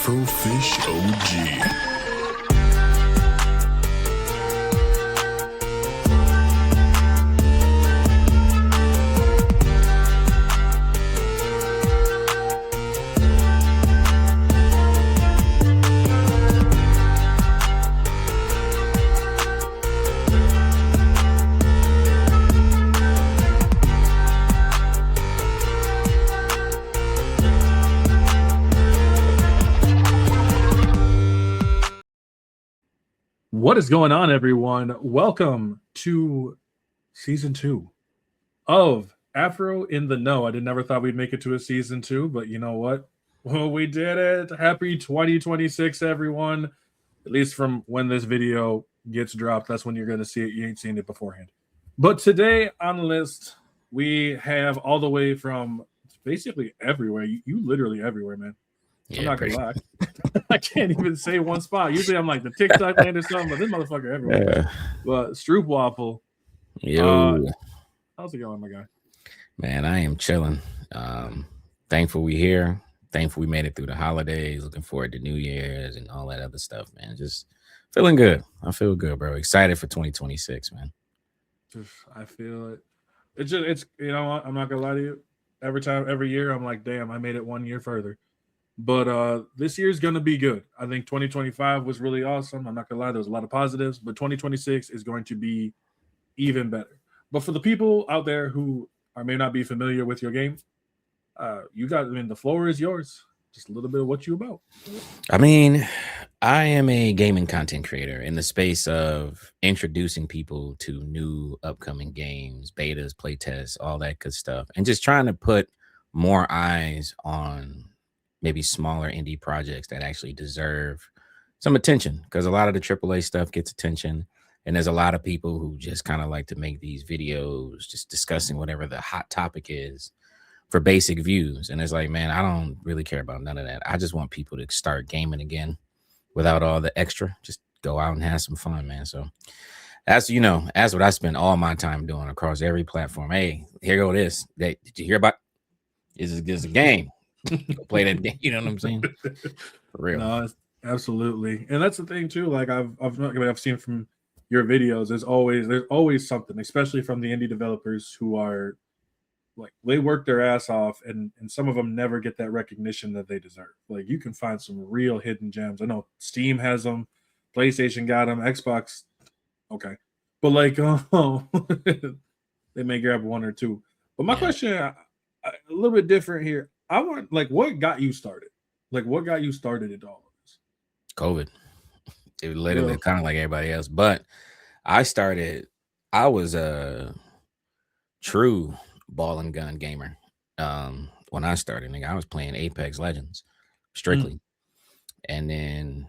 StroopWaffelGG. What is going on, everyone? Welcome to season 2 of Afro in the Know. I never thought we'd make it to a season 2, but you know what? Well, we did it. Happy 2026, everyone. At least from when this video gets dropped, that's when you're going to see it. You ain't seen it beforehand. But today on the list, we have all the way from basically everywhere. You literally everywhere, man. I'm not gonna lie. I can't even say one spot. Usually I'm like the TikTok land or something, but this motherfucker everywhere. Yeah. But StroopWaffel. Yo. How's it going, my guy? Man, I am chilling. Thankful we here. Thankful we made it through the holidays. Looking forward to New Year's and all that other stuff, man. Just feeling good. I feel good, bro. Excited for 2026, man. I feel it. It's you know what? I'm not gonna lie to you. Every year, I'm like, damn, I made it 1 year further. But this year's going to be good. I think 2025 was really awesome. I'm not going to lie. There was a lot of positives. But 2026 is going to be even better. But for the people out there who may not be familiar with your game, the floor is yours. Just a little bit of what you about. I mean, I am a gaming content creator in the space of introducing people to new upcoming games, betas, playtests, all that good stuff. And just trying to put more eyes on maybe smaller indie projects that actually deserve some attention, because a lot of the AAA stuff gets attention, and there's a lot of people who just kind of like to make these videos just discussing whatever the hot topic is for basic views. And it's like, man, I don't really care about none of that. I just want people to start gaming again without all the extra. Just go out and have some fun, man. So that's what I spend all my time doing across every platform. Hey, here go this. Did you hear about? Is a game? Go play that game, you know what I'm saying? For real. No, absolutely. And that's the thing too. Like I've seen from your videos, there's always something, especially from the indie developers who are like, they work their ass off, and some of them never get that recognition that they deserve. Like, you can find some real hidden gems. I know Steam has them, PlayStation got them, Xbox, okay, but like they may grab one or two. But my question, a little bit different here. I want, like, what got you started? Like, what got you started at all of this? COVID. It was literally kind of like everybody else. But I was a true ball and gun gamer. When I started, I was playing Apex Legends strictly. And then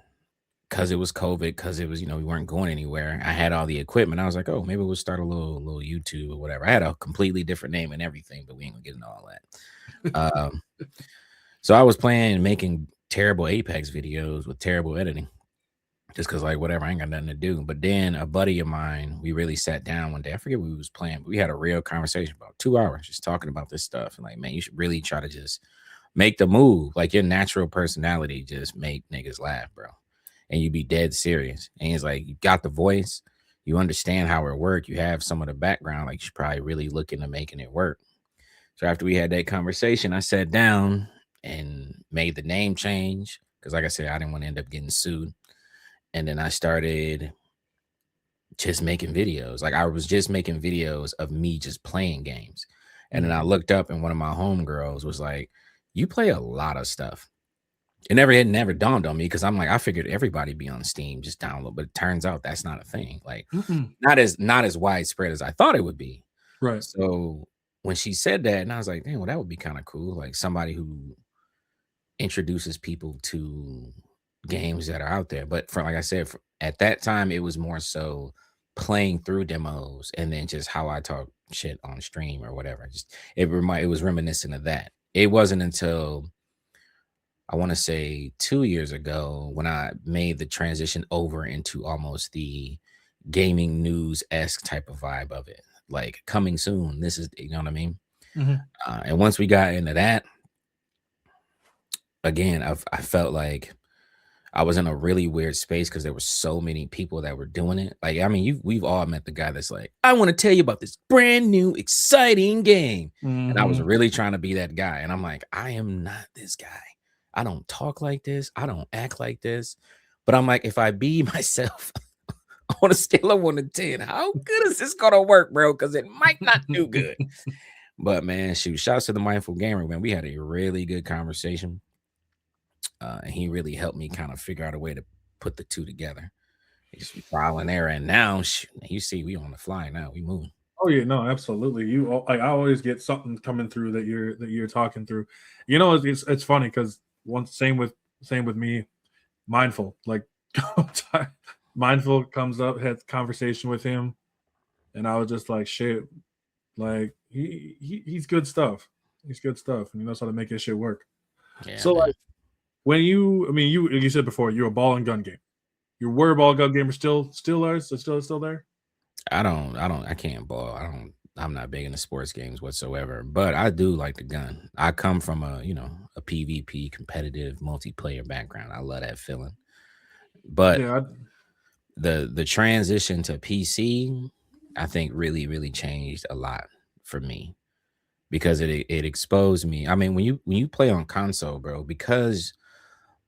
because it was COVID, because it was, we weren't going anywhere, I had all the equipment. I was like, oh, maybe we'll start a little YouTube or whatever. I had a completely different name and everything, but we ain't gonna get into all that. So I was making terrible Apex videos with terrible editing, just because, like, whatever, I ain't got nothing to do. But then a buddy of mine, we really sat down one day. I forget what we was playing, but we had a real conversation about 2 hours just talking about this stuff. And like, man, you should really try to just make the move. Like, your natural personality just make niggas laugh, bro. And you be dead serious. And he's like, you got the voice, you understand how it works, you have some of the background, like, you should probably really look into making it work. So after we had that conversation, I sat down and made the name change, because, like I said, I didn't want to end up getting sued. And then I started just making videos. Like, I was just making videos of me just playing games. And then I looked up, and one of my homegirls was like, you play a lot of stuff. It never dawned on me, because I'm like, I figured everybody be on Steam, just download. But it turns out that's not a thing. Like, not as widespread as I thought it would be. Right. So when she said that, and I was like, damn, well, that would be kind of cool. Like, somebody who introduces people to games that are out there. But like I said, at that time, it was more so playing through demos and then just how I talk shit on stream or whatever. It was reminiscent of that. It wasn't until, I want to say, 2 years ago, when I made the transition over into almost the gaming news-esque type of vibe of it. Like, coming soon. This is, you know what I mean? And once we got into that, again, I felt like I was in a really weird space because there were so many people that were doing it. Like, I mean, we've all met the guy that's like, I want to tell you about this brand new exciting game. And I was Mm-hmm. really trying to be that guy. And I'm like, I am not this guy. I don't talk like this. I don't act like this. But I'm like, if I be myself on a scale of 1 to 10, how good is this gonna work, bro? Because it might not do good. But man, shoot, shouts to the Mindful Gamer, man. We had a really good conversation. And he really helped me kind of figure out a way to put the two together. It's trial and error. And now, shoot, you see, we on the fly now. We moving. Oh yeah, no, absolutely. Like I always get something coming through that you're talking through. You know, it's funny because once same with me, mindful. Like mindful comes up, had conversation with him, and I was just like, shit, like he's good stuff. He's good stuff, and he knows how to make his shit work. Yeah, So man. like when I mean, you said before, you're a ball and gun game. You were a ball gun gamer, still are, so still there. I can't ball. I'm not big into sports games whatsoever, but I do like the gun. I come from a PvP competitive multiplayer background. I love that feeling. But Yeah, the transition to PC, I think really changed a lot for me because it exposed me. I mean, when you play on console, bro, because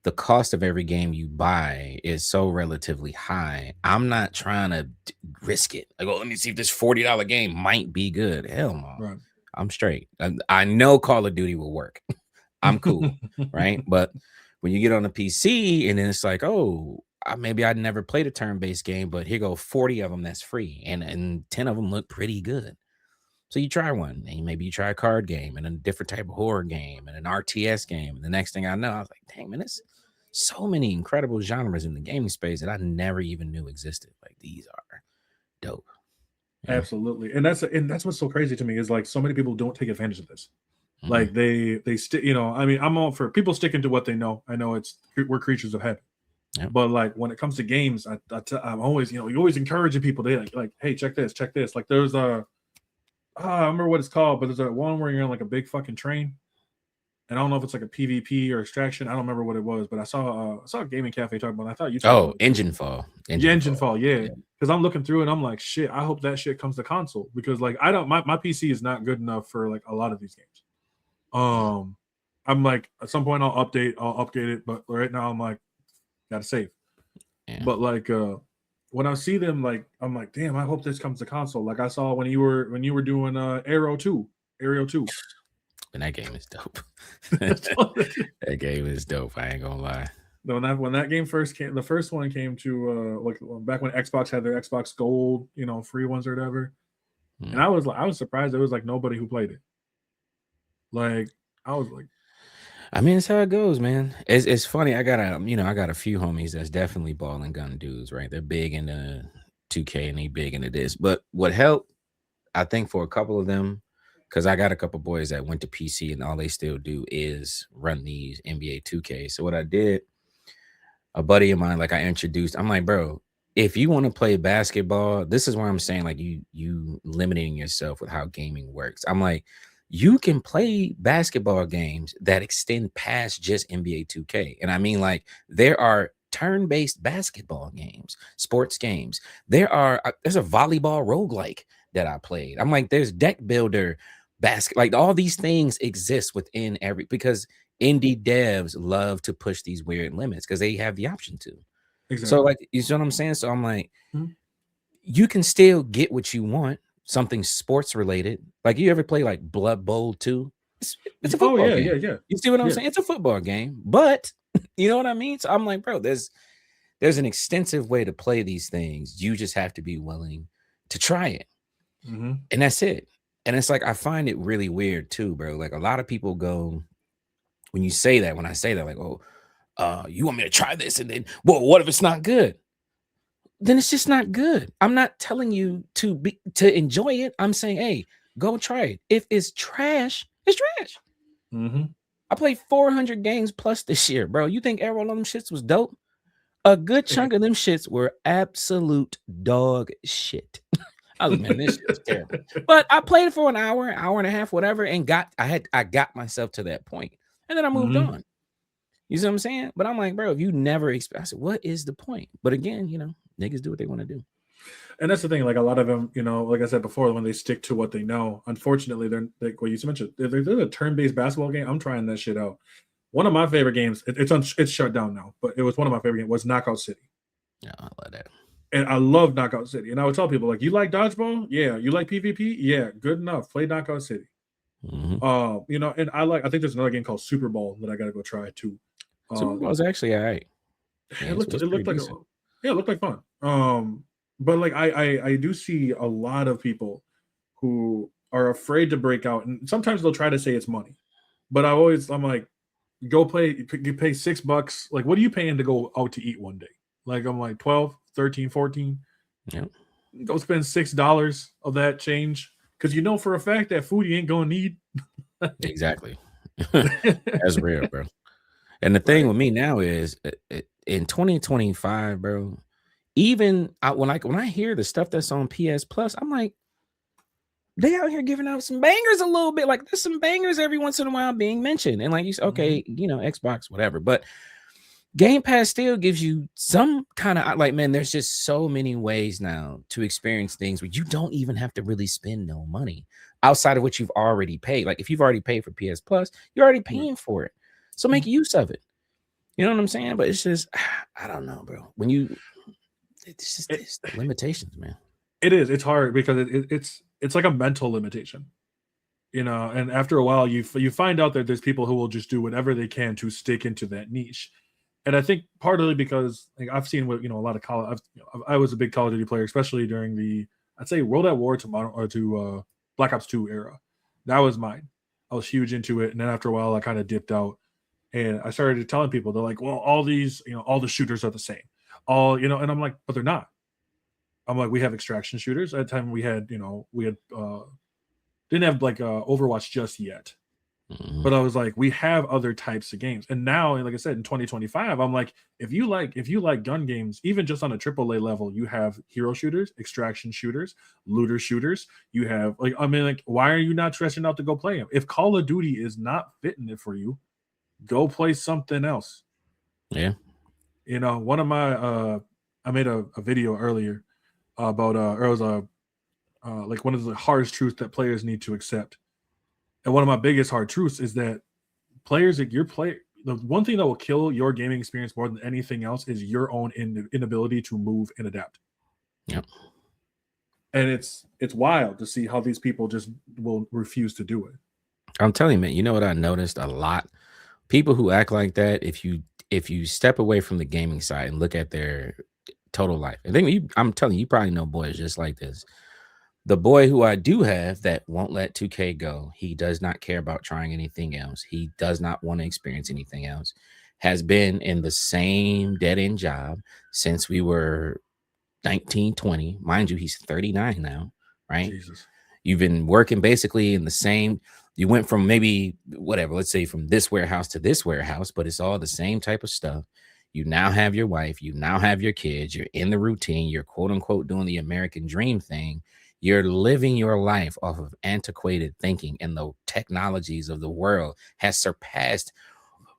the cost of every game you buy is so relatively high. I'm not trying to risk it. Like, oh, let me see if this $40 game might be good. Hell no. right. I'm straight. I know Call of Duty will work. I'm cool, right? But when you get on a PC and then it's like, oh, maybe I'd never played a turn-based game, but here go 40 of them that's free, and 10 of them look pretty good. So you try one, and maybe you try a card game and a different type of horror game and an RTS game. And the next thing I know, I was like, dang, man, there's so many incredible genres in the gaming space that I never even knew existed. Like, these are dope. Yeah. Absolutely, and that's what's so crazy to me is like so many people don't take advantage of this. Mm-mm. Like they stick, I mean, I'm all for people sticking to what they know. I know we're creatures of habit, Yep. but like when it comes to games, I'm always you're always encouraging people. They like, hey, check this, check this. Like there's I don't remember what it's called, but there's a one where you're on like a big fucking train, and I don't know if it's like a PvP or extraction. I don't remember what it was, but I saw a gaming cafe talking about it. I thought you talked Oh, about it. Engine Fall. Yeah, Engine Engine Fall. Fall, yeah. Yeah. Because I'm looking through and I'm like, shit, I hope that shit comes to console because like I don't my PC is not good enough for like a lot of these games. I'm like at some point I'll update it, but right now I'm like, gotta save. Yeah. But like when I see them, like I'm like, damn, I hope this comes to console. Like I saw when you were doing Aero 2. And that game is dope. When That game is dope. I ain't gonna lie. that game first came, the first one came to like back when Xbox had their Xbox Gold, free ones or whatever. And Mm. I was surprised there was like nobody who played it. Like I was like, I mean, it's how it goes, man. It's funny. I got a few homies that's definitely ball and gun dudes, right? They're big into 2K and they big into this. But what helped, I think, for a couple of them, because I got a couple boys that went to PC and all they still do is run these NBA 2K. So what I did, a buddy of mine, like I introduced, I'm like, bro, if you want to play basketball, this is where I'm saying, like, you limiting yourself with how gaming works. I'm like, you can play basketball games that extend past just NBA 2K. And I mean, like, there are turn-based basketball games, sports games. There's a volleyball roguelike that I played. I'm like, there's deck builder basket, like all these things exist within because indie devs love to push these weird limits because they have the option to. So, exactly. like, you see what I'm saying? So I'm like, Mhm. you can still get what you want, something sports related. Like, you ever play like Blood Bowl 2? It's a Oh football yeah, game. yeah, yeah, You see what I'm yeah. saying? It's a football game, but you know what I mean? So I'm like, bro, there's an extensive way to play these things. You just have to be willing to try it. Mm-hmm. And that's it. And it's like, I find it really weird too, bro. Like, a lot of people go, when I say that, like, oh, you want me to try this? And then, well, what if it's not good? Then it's just not good. I'm not telling you to enjoy it. I'm saying, hey, go try it. If it's trash, it's trash. Mm-hmm. I played 400 games plus this year, bro. You think every one of them shits was dope? A good chunk of them shits were absolute dog shit. I was like, man, this shit is terrible. But I played it for an hour and a half, whatever, and I got myself to that point. And then I moved Mm-hmm. on. You see what I'm saying? But I'm like, bro, if you never I said, what is the point? But again, niggas do what they want to do. And that's the thing. Like a lot of them, like I said before, when they stick to what they know, unfortunately, they're like what you mentioned. If there's a turn-based basketball game, I'm trying that shit out. One of my favorite games, it's shut down now, but it was one of my favorite games, was Knockout City. Yeah, I love that. And I love Knockout City. And I would tell people, like, you like dodgeball? Yeah. You like PvP? Yeah. Good enough. Play Knockout City. Mm-hmm. And I think there's another game called Super Bowl that I gotta go try too. Super Bowl's actually all right. Yeah, It looked like decent. it looked like fun. But like I do see a lot of people who are afraid to break out, and sometimes they'll try to say it's money. But I'm like, go play, you pay $6. Like, what are you paying to go out to eat one day? Like, I'm like 12, 13, 14. Yeah. Go spend $6 of that change. Because you know for a fact that food you ain't gonna need. Exactly. That's real, bro. And the thing with me now is in 2025, bro, even when I hear the stuff that's on PS Plus, I'm like, they out here giving out some bangers a little bit. Like there's some bangers every once in a while being mentioned. And like you said, okay, Xbox, whatever. But Game Pass still gives you some kind of like, man, there's just so many ways now to experience things where you don't even have to really spend no money outside of what you've already paid. Like if you've already paid for PS Plus, you're already paying for it. So make use of it. You know what I'm saying? But it's just, I don't know, bro. It's just it's the limitations, man. It is. It's hard because it's like a mental limitation, and after a while you find out that there's people who will just do whatever they can to stick into that niche. And I think partly because like I've seen what a lot of college. I was a big Call of Duty player, especially during the I'd say World at War to Black Ops 2 era. That was mine. I was huge into it, and then after a while, I kind of dipped out, and I started telling people they're like, "Well, all these all the shooters are the same, and I'm like, but they're not. I'm like, we have extraction shooters. At the time, we had didn't have like Overwatch just yet. But I was like, we have other types of games. And now, like I said, in 2025, I'm like, if you like gun games, even just on a AAA level, you have hero shooters, extraction shooters, looter shooters. You have why are you not stretching out to go play them? If Call of Duty is not fitting it for you, go play something else. Yeah. One of my I made a video earlier about it was like one of the hardest truths that players need to accept. And one of my biggest hard truths is that the one thing that will kill your gaming experience more than anything else is your own inability to move and adapt. Yep. And it's wild to see how these people just will refuse to do it. I'm telling you, man, you know what I noticed a lot? People who act like that, if you step away from the gaming side and look at their total life, I think I'm telling you, you probably know boys just like this. The boy who I do have that won't let 2K go, he does not care about trying anything else. He does not want to experience anything else. Has been in the same dead-end job since we were 19, 20. Mind you, he's 39 now, right? Jesus. You've been working basically in the same, you went from maybe whatever, let's say from this warehouse to this warehouse, but it's all the same type of stuff. You now have your wife, you now have your kids, you're in the routine, you're quote unquote doing the American dream thing. You're living your life off of antiquated thinking, and the technologies of the world has surpassed.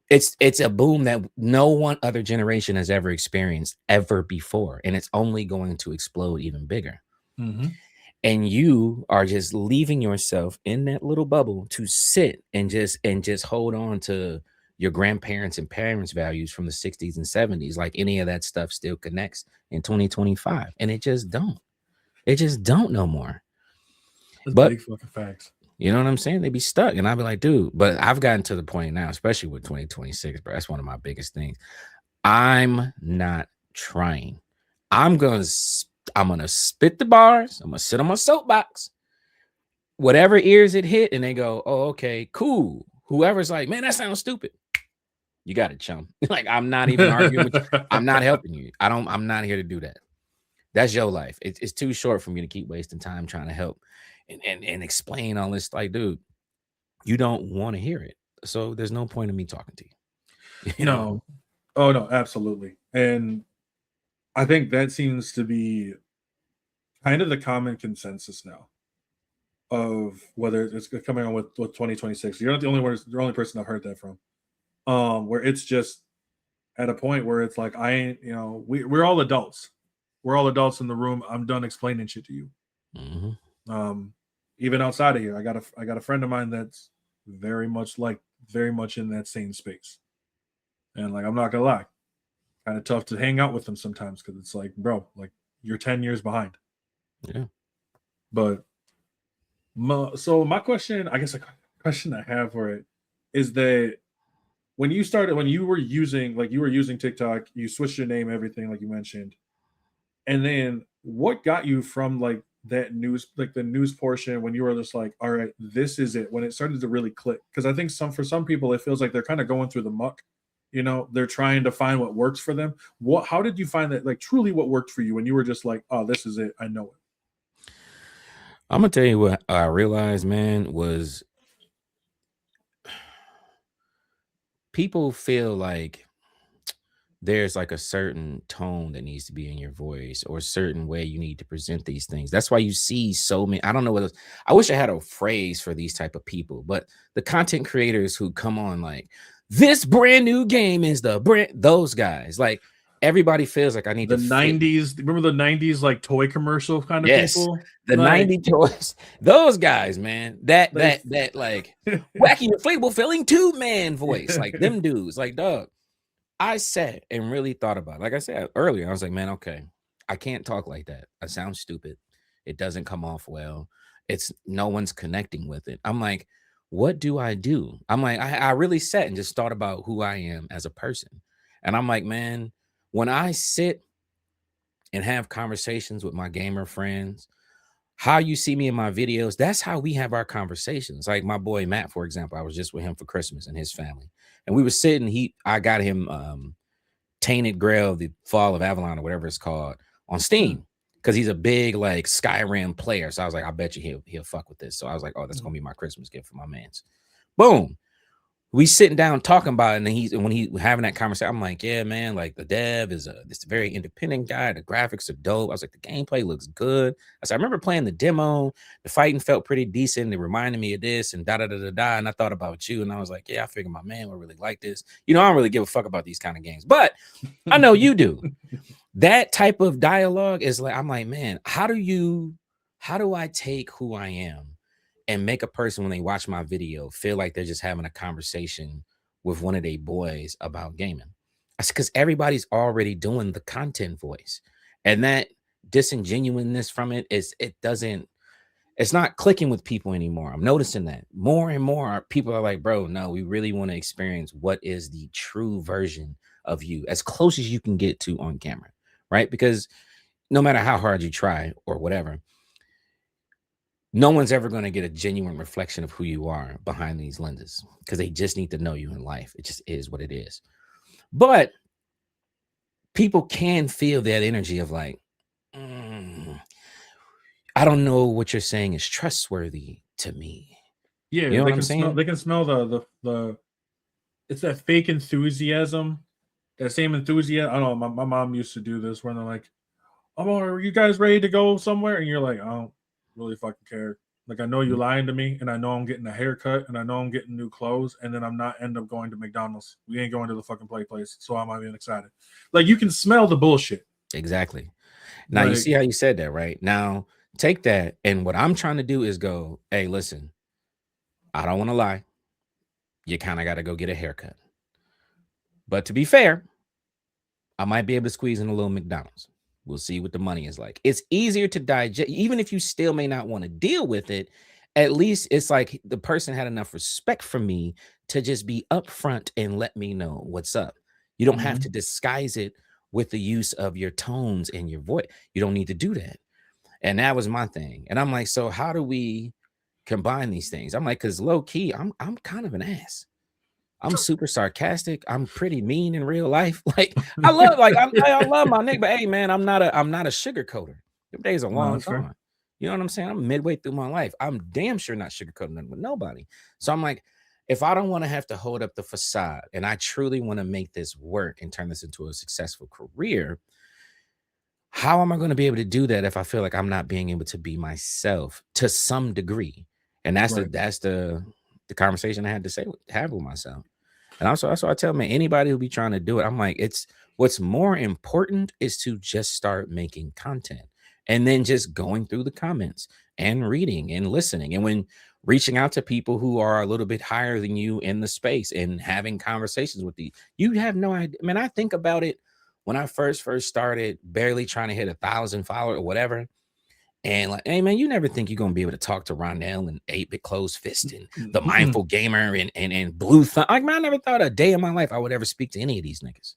It's a boom that no one other generation has ever experienced ever before, and it's only going to explode even bigger. And you are just leaving yourself in that little bubble to sit and just hold on to your grandparents and parents' values from the 60s and 70s, like any of that stuff still connects in 2025, and it just don't. They just don't no more. That's but big fucking facts. You know what I'm saying? They be stuck. And I'd be like, dude, but I've gotten to the point now, especially with 2026, bro. That's one of my biggest things. I'm not trying. I'm gonna spit the bars. I'm gonna sit on my soapbox. Whatever ears it hit, and they go, oh, okay, cool. Whoever's like, man, that sounds stupid. You got it, chum. Like, I'm not even arguing with you. I'm not helping you. I'm not here to do that. That's your life. It's too short for me to keep wasting time trying to help and explain all this. Like, dude, you don't want to hear it. So there's no point in me talking to you. You know? Oh, no, absolutely. And I think that seems to be kind of the common consensus now of whether it's coming on with 2026. You're not the only person I've heard that from. where it's just at a point where it's like I ain't, we're all adults. We're all adults in the room. I'm done explaining shit to you. Mm-hmm. Even outside of here, I got a friend of mine that's very much in that same space. And like I'm not gonna lie, kind of tough to hang out with them sometimes because it's like, bro, like you're 10 years behind. Yeah. But so my question, I guess a question I have for it is that when you were using TikTok, you switched your name, everything like you mentioned, and then what got you from like that news, like the news portion, when you were just like, all right, this is it, when it started to really click? Because I think for some people it feels like they're kind of going through the muck. They're trying to find what works for them. How did you find that, like, truly what worked for you when you were just like, oh, this is it, I know it? I'm gonna tell you what I realized, man, was people feel like there's like a certain tone that needs to be in your voice or a certain way you need to present these things. That's why you see so many. I don't know what else. I wish I had a phrase for these type of people, but the content creators who come on like this brand new game is the brand, those guys, like everybody feels like I need The to fit. 90s, remember the 90s like toy commercial kind of Yes, people? the Like 90 toys, those guys, man. That they that that like wacky inflatable filling tube man voice, like them dudes, like dog. I sat and really thought about it. Like I said earlier, I was like, man, okay, I can't talk like that. I sound stupid. It doesn't come off well. It's no one's connecting with it. I'm like, what do I do? I'm like, I really sat and just thought about who I am as a person. And I'm like, man, when I sit and have conversations with my gamer friends, how you see me in my videos, that's how we have our conversations. Like my boy Matt, for example, I was just with him for Christmas and his family. And we were sitting, I got him Tainted Grail, the Fall of Avalon, or whatever it's called, on Steam. Because he's a big like Skyrim player. So I was like, I bet you he'll fuck with this. So I was like, oh, that's gonna be my Christmas gift for my mans. Boom. We sitting down talking about it, and when he having that conversation, I'm like, yeah, man, like the dev is this very independent guy. The graphics are dope. I was like, the gameplay looks good. I said, I remember playing the demo. The fighting felt pretty decent. It reminded me of this and da da da da da. And I thought about you, and I was like, yeah, I figured my man would really like this. I don't really give a fuck about these kind of games, but I know you do. That type of dialogue is like, I'm like, man, how do I take who I am and make a person, when they watch my video, feel like they're just having a conversation with one of their boys about gaming? That's because everybody's already doing the content voice, and that disingenuousness from it's not clicking with people anymore. I'm noticing that more and more people are like, bro, no, we really want to experience what is the true version of you, as close as you can get to on camera, right? Because no matter how hard you try or whatever, no one's ever going to get a genuine reflection of who you are behind these lenses, because they just need to know you in life. It just is what it is. But people can feel that energy of like, I don't know what you're saying is trustworthy to me. Yeah, You know what I'm saying? They can smell the it's that fake enthusiasm, that same enthusiasm. I don't know. My mom used to do this when they're like, "Oh, are you guys ready to go somewhere?" And you're like, "I don't really fucking care. Like, I know you're lying to me, and I know I'm getting a haircut, and I know I'm getting new clothes, and then I'm not end up going to McDonald's. We ain't going to the fucking place, so I'm not even excited." Like, you can smell the bullshit. Exactly. Now you see how you said that, right? Now take that, and what I'm trying to do is go, hey, listen, I don't want to lie. You kind of got to go get a haircut. But to be fair, I might be able to squeeze in a little McDonald's. We'll see what the money is like. It's easier to digest, even if you still may not want to deal with it. At least it's like the person had enough respect for me to just be upfront and let me know what's up. You don't have to disguise it with the use of your tones and your voice. You don't need to do that. And that was my thing. And I'm like, so how do we combine these things? I'm like, because low key, I'm kind of an ass. I'm super sarcastic. I'm pretty mean in real life. Like I love my nigga, but hey man, I'm not a sugarcoater. Them days are long gone. You know what I'm saying? I'm midway through my life. I'm damn sure not sugarcoating nothing with nobody. So I'm like, if I don't want to have to hold up the facade and I truly want to make this work and turn this into a successful career, how am I going to be able to do that if I feel like I'm not being able to be myself to some degree? And that's the conversation I had to have with myself. And also that's why I tell, man, anybody who be trying to do it, I'm like, it's what's more important is to just start making content and then just going through the comments and reading and listening. And when reaching out to people who are a little bit higher than you in the space and having conversations with you have no idea. I mean, I think about it when I first started, barely trying to hit 1,000 followers or whatever. And like, hey man, you never think you're gonna be able to talk to Rondell and 8-Bit Closed Fist and the Mindful Gamer and Blue Thumb. Like, man, I never thought a day in my life I would ever speak to any of these niggas.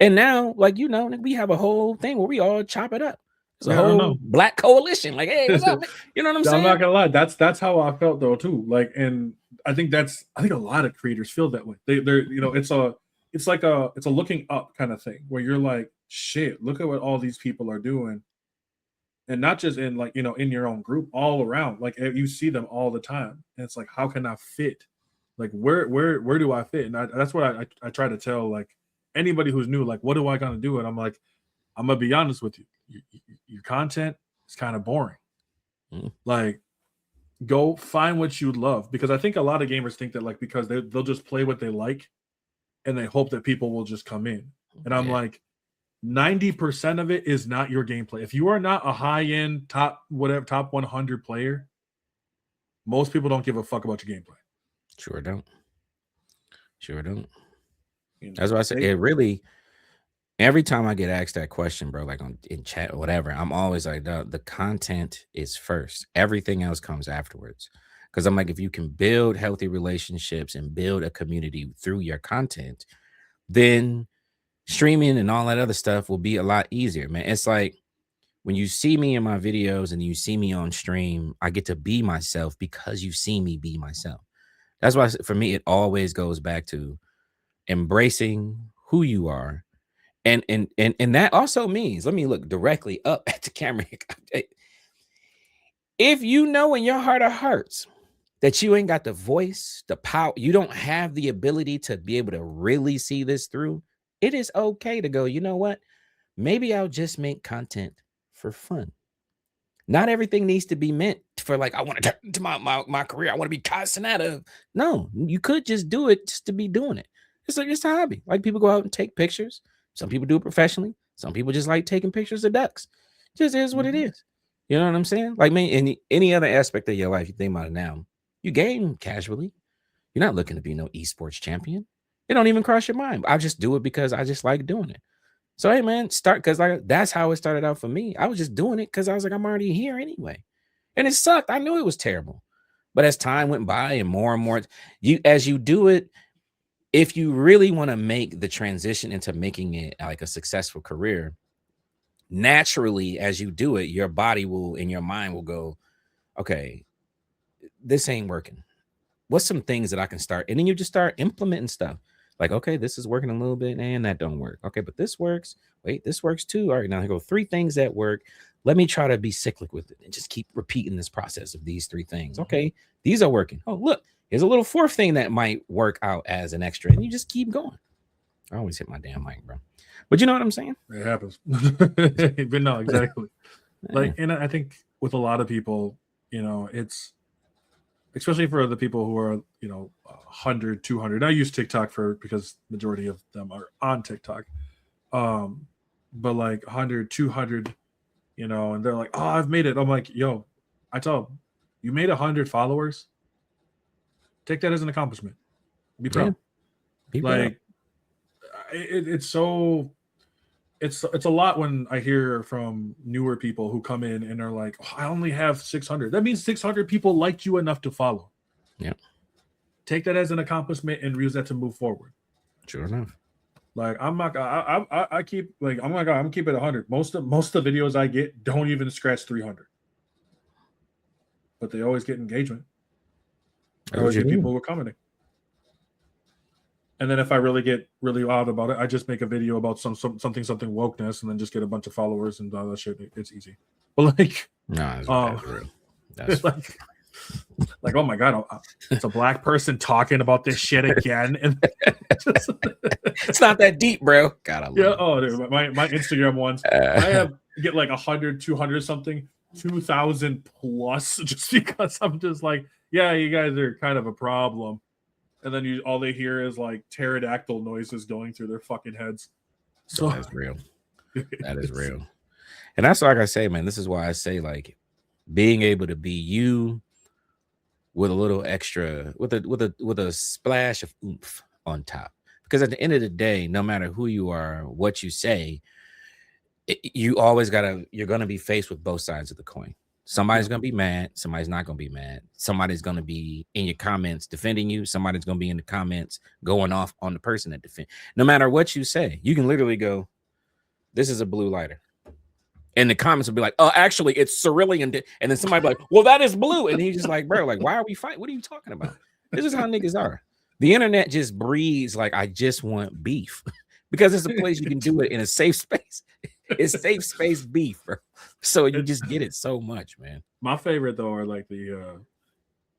And now, like, you know, we have a whole thing where we all chop it up. It's a whole black coalition. Like, hey, what's up? Man? You know what I'm saying? I'm not gonna lie. That's how I felt though too. Like, and I think a lot of creators feel that way. They're you know, it's a looking up kind of thing where you're like, shit, look at what all these people are doing. And not just in like, you know, in your own group, all around. Like you see them all the time. And it's like, how can I fit? Like where do I fit? And that's what I try to tell like anybody who's new, like, what do I gotta do? And I'm like, I'm gonna be honest with you. Your content is kind of boring. Like, go find what you love, because I think a lot of gamers think that like because they'll just play what they like and they hope that people will just come in. And I'm like, 90% of it is not your gameplay. If you are not a high-end top 100 player, most people don't give a fuck about your gameplay. Sure don't. You know, that's why I say it really. Every time I get asked that question, bro, like in chat or whatever, I'm always like, the content is first. Everything else comes afterwards. Because I'm like, if you can build healthy relationships and build a community through your content, then streaming and all that other stuff will be a lot easier, man. It's like when you see me in my videos and you see me on stream, I get to be myself because you see me be myself. That's why for me, it always goes back to embracing who you are. And that also means, let me look directly up at the camera. If you know in your heart of hearts that you ain't got the voice, the power, you don't have the ability to be able to really see this through, it is okay to go, you know what? Maybe I'll just make content for fun. Not everything needs to be meant for like, I want to turn into my career. I want to be Casanata. No, you could just do it just to be doing it. It's like, it's a hobby. Like, people go out and take pictures. Some people do it professionally. Some people just like taking pictures of ducks. Just is what it is. You know what I'm saying? Like, man, any other aspect of your life, you think about it now, you game casually. You're not looking to be no esports champion. It don't even cross your mind. I just do it because I just like doing it. So, hey, man, because that's how it started out for me. I was just doing it because I was like, I'm already here anyway. And it sucked. I knew it was terrible. But as time went by and more, as you do it, if you really want to make the transition into making it like a successful career, naturally, as you do it, your body will and your mind will go, okay, this ain't working. What's some things that I can start? And then you just start implementing stuff. Like, okay, this is working a little bit and that don't work. Okay, but this works. Wait, this works too. All right, now I go 3 things that work. Let me try to be cyclic with it and just keep repeating this process of these 3 things. Okay, these are working. Oh, look, here's a little 4th thing that might work out as an extra. And you just keep going. I always hit my damn mic, bro. But you know what I'm saying? It happens. But no, exactly. Like, and I think with a lot of people, you know, it's especially for the people who are, you know, 100, 200. I use TikTok because majority of them are on TikTok. But like 100, 200, you know, and they're like, oh, I've made it. I'm like, yo, I tell them, you made 100 followers. Take that as an accomplishment. Be proud. Be proud. Like, it's a lot when I hear from newer people who come in and are like, oh, I only have 600. That means 600 people liked you enough to follow. Yeah. Take that as an accomplishment and use that to move forward. Sure enough. Like, I'm not, I keep like, I'm keeping it 100. Most of the videos I get don't even scratch 300, but they always get engagement. I always get people who are commenting. And then if I really get really loud about it, I just make a video about something wokeness and then just get a bunch of followers and all that shit. It's easy. But like, no, that's real. That's like, oh my God, it's a black person talking about this shit again. And it's not that deep, bro. God, yeah. Oh, dude, my Instagram ones, I get like 100, 200 something, 2,000 plus, just because I'm just like, yeah, you guys are kind of a problem. and then all they hear is like pterodactyl noises going through their fucking heads. So that's real. That is real. And that's like I say, man, this is why I say, like, being able to be you with a little extra, with a splash of oomph on top. Because at the end of the day, no matter who you are, what you say, you're gonna be faced with both sides of the coin. Somebody's gonna be mad, somebody's not gonna be mad. Somebody's gonna be in your comments defending you, somebody's gonna be in the comments going off on the person that defend. No matter what you say, you can literally go, "This is a blue lighter." And the comments will be like, "Oh, actually, it's cerulean." And then somebody be like, "Well, that is blue." And he's just like, "Bro, like, why are we fighting? What are you talking about?" This is how niggas are. The internet just breeds like, I just want beef because it's a place you can do it in a safe space. It's safe space beef, bro. So you just get it so much, man. My favorite though are like the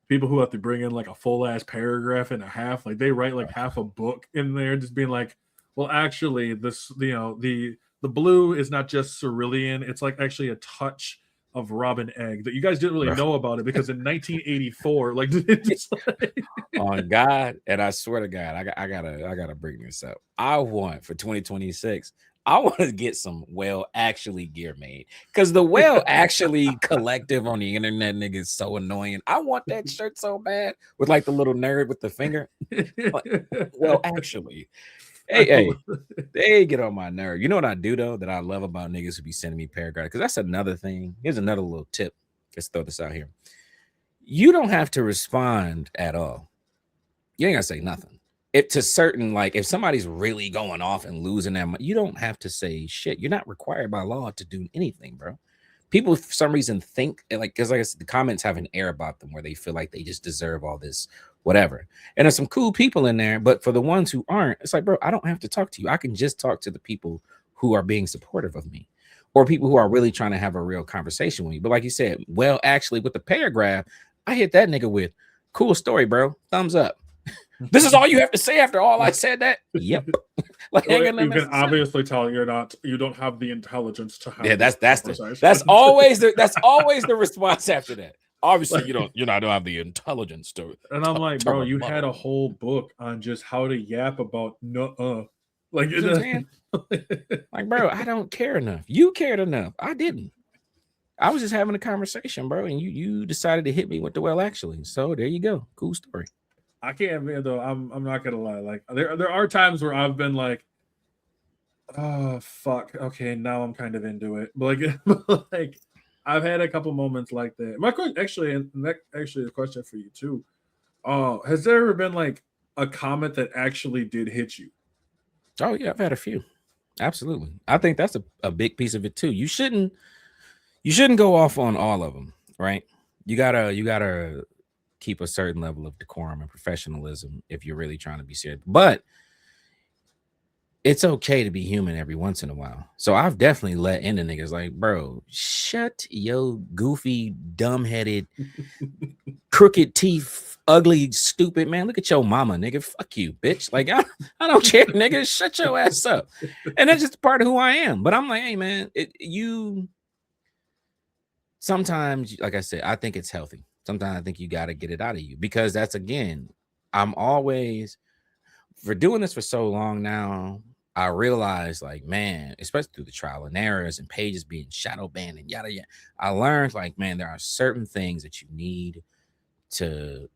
people who have to bring in like a full ass paragraph and a half. Like they write like half a book in there, just being like, "Well, actually, this the blue is not just cerulean; it's like actually a touch of robin egg that you guys didn't really know about it because in 1984, like, it's like on God, and I swear to God, I gotta bring this up. I want for 2026. I want to get some Well Actually gear made because the Well Actually collective on the internet, nigga, is so annoying. I want that shirt so bad with like the little nerd with the finger. Like, Well Actually. Hey, they get on my nerve. You know what I do though that I love about niggas who be sending me paragraphs? Because that's another thing. Here's another little tip. Let's throw this out here. You don't have to respond at all. You ain't gotta say nothing. If to certain, like if somebody's really going off and losing them, you don't have to say shit. You're not required by law to do anything, bro. People for some reason think like, because like I said, the comments have an air about them where they feel like they just deserve all this whatever. And there's some cool people in there, but for the ones who aren't, it's like, bro, I don't have to talk to you. I can just talk to the people who are being supportive of me or people who are really trying to have a real conversation with me. But like you said, Well Actually, with the paragraph, I hit that nigga with, "Cool story, bro. Thumbs up." This is all you have to say after all I said that? Yep. Like, you can obviously tell you don't have the intelligence to have. Yeah, that's always the response after that. Obviously, like, you don't have the intelligence to. And I'm like, bro, you had a whole book on just how to yap about like, you know what I'm saying? Like, bro, I don't care enough. You cared enough. I didn't. I was just having a conversation, bro, and you decided to hit me with the Well Actually. So there you go. Cool story. I can't admit though. I'm not gonna lie. Like there are times where I've been like, "Oh fuck, okay, now I'm kind of into it." But like I've had a couple moments like that. My question, actually a question for you too. Has there ever been like a comment that actually did hit you? Oh yeah, I've had a few. Absolutely. I think that's a big piece of it too. You shouldn't go off on all of them, right? You gotta keep a certain level of decorum and professionalism if you're really trying to be serious. But it's okay to be human every once in a while. So I've definitely let in the niggas like, bro, shut your goofy, dumb-headed, crooked teeth, ugly, stupid man. Look at your mama, nigga. Fuck you, bitch. Like, I don't care, nigga. Shut your ass up. And that's just part of who I am. But I'm like, hey, man, sometimes, like I said, I think it's healthy. Sometimes I think you got to get it out of you because that's, again, I'm always, for doing this for so long now, I realized, like, man, especially through the trial and errors and pages being shadow banned and yada yada, I learned, like, man, there are certain things that you need to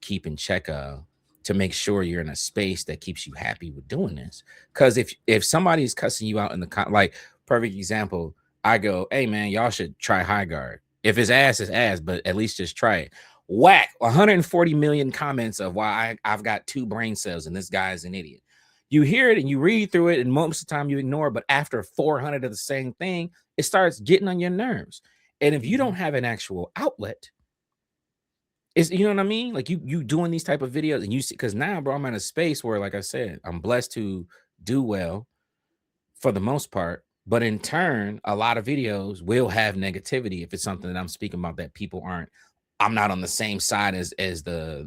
keep in check of to make sure you're in a space that keeps you happy with doing this. Because if somebody's cussing you out in the like, perfect example, I go, hey man, y'all should try high guard. If it's ass, but at least just try it. Whack, 140 million comments of why I've got 2 brain cells and this guy is an idiot. You hear it and you read through it, and most of the time you ignore it, but after 400 of the same thing, it starts getting on your nerves. And if you don't have an actual outlet, you know what I mean? Like you doing these type of videos and you see, because now, bro, I'm in a space where, like I said, I'm blessed to do well for the most part. But in turn, a lot of videos will have negativity if it's something that I'm speaking about that people aren't. I'm not on the same side as the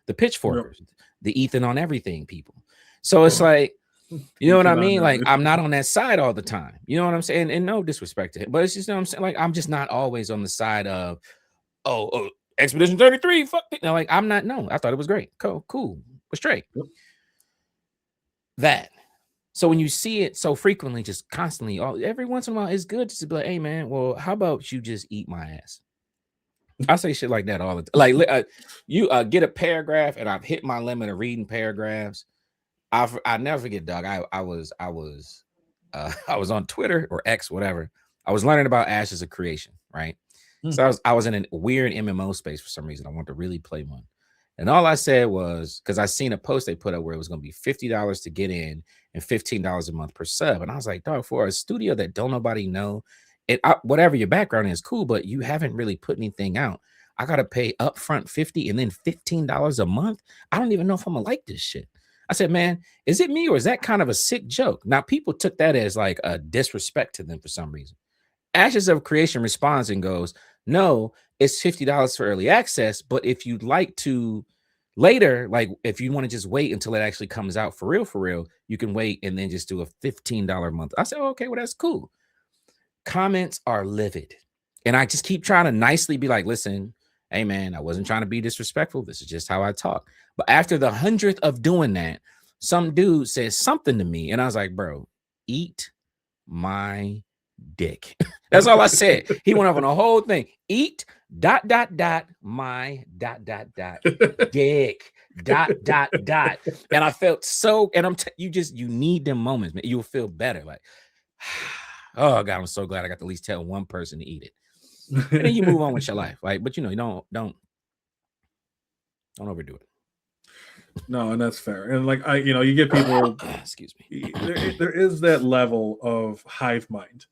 the pitchforkers, the Ethan on everything people. So it's like, you know what I mean? Like, I'm not on that side all the time. You know what I'm saying? And no disrespect to him, but it's just, you know what I'm saying? Like, I'm just not always on the side of, oh, Expedition 33, fuck it. Now, like, I'm not, no, I thought it was great. Cool. We're straight. Yep. That. So when you see it so frequently, just constantly, every once in a while, it's good just to be like, hey, man, well, how about you just eat my ass? I say shit like that all the time. Like, you get a paragraph, and I've hit my limit of reading paragraphs. I never forget, Doug. I was on Twitter or X, whatever. I was learning about Ashes of Creation, right? So I was in a weird MMO space for some reason. I wanted to really play one. And all I said was, because I seen a post they put up where it was going to be $50 to get in and $15 a month per sub. And I was like, dog, for a studio that don't nobody know, whatever your background is, cool, but you haven't really put anything out. I got to pay upfront $50 and then $15 a month. I don't even know if I'm going to like this shit. I said, man, is it me or is that kind of a sick joke? Now, people took that as like a disrespect to them for some reason. Ashes of Creation responds and goes, no, it's $50 for early access, but if you'd like to later, like if you want to just wait until it actually comes out for real, you can wait and then just do a $15 a month. I said, oh, okay, well, that's cool. Comments are livid. And I just keep trying to nicely be like, listen, hey, man, I wasn't trying to be disrespectful. This is just how I talk. But after the 100th of doing that, some dude says something to me. And I was like, bro, eat my dick. That's all I said. He went off on a whole thing. Eat ... my ... dick ... And I felt so, and you need them moments, man. You'll feel better. Like, oh God, I'm so glad I got to at least tell one person to eat it. And then you move on with your life. Like, but you don't overdo it. No, and that's fair. And like you get people excuse me. There is that level of hive mind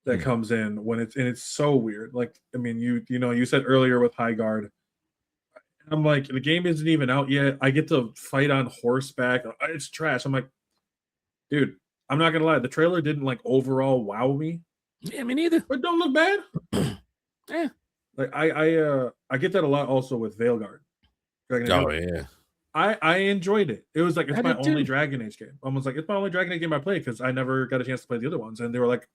that comes in when it's so weird. Like, I mean, you said earlier with High Guard, I'm like, the game isn't even out yet. I get to fight on horseback. It's trash. I'm like, dude, I'm not gonna lie. The trailer didn't like overall wow me. Yeah, me neither. But don't look bad. Yeah. Like I get that a lot also with Veilguard. Oh yeah. I enjoyed it. It was like it's my only Dragon Age game. I was like, it's my only Dragon Age game I played because I never got a chance to play the other ones. And they were like,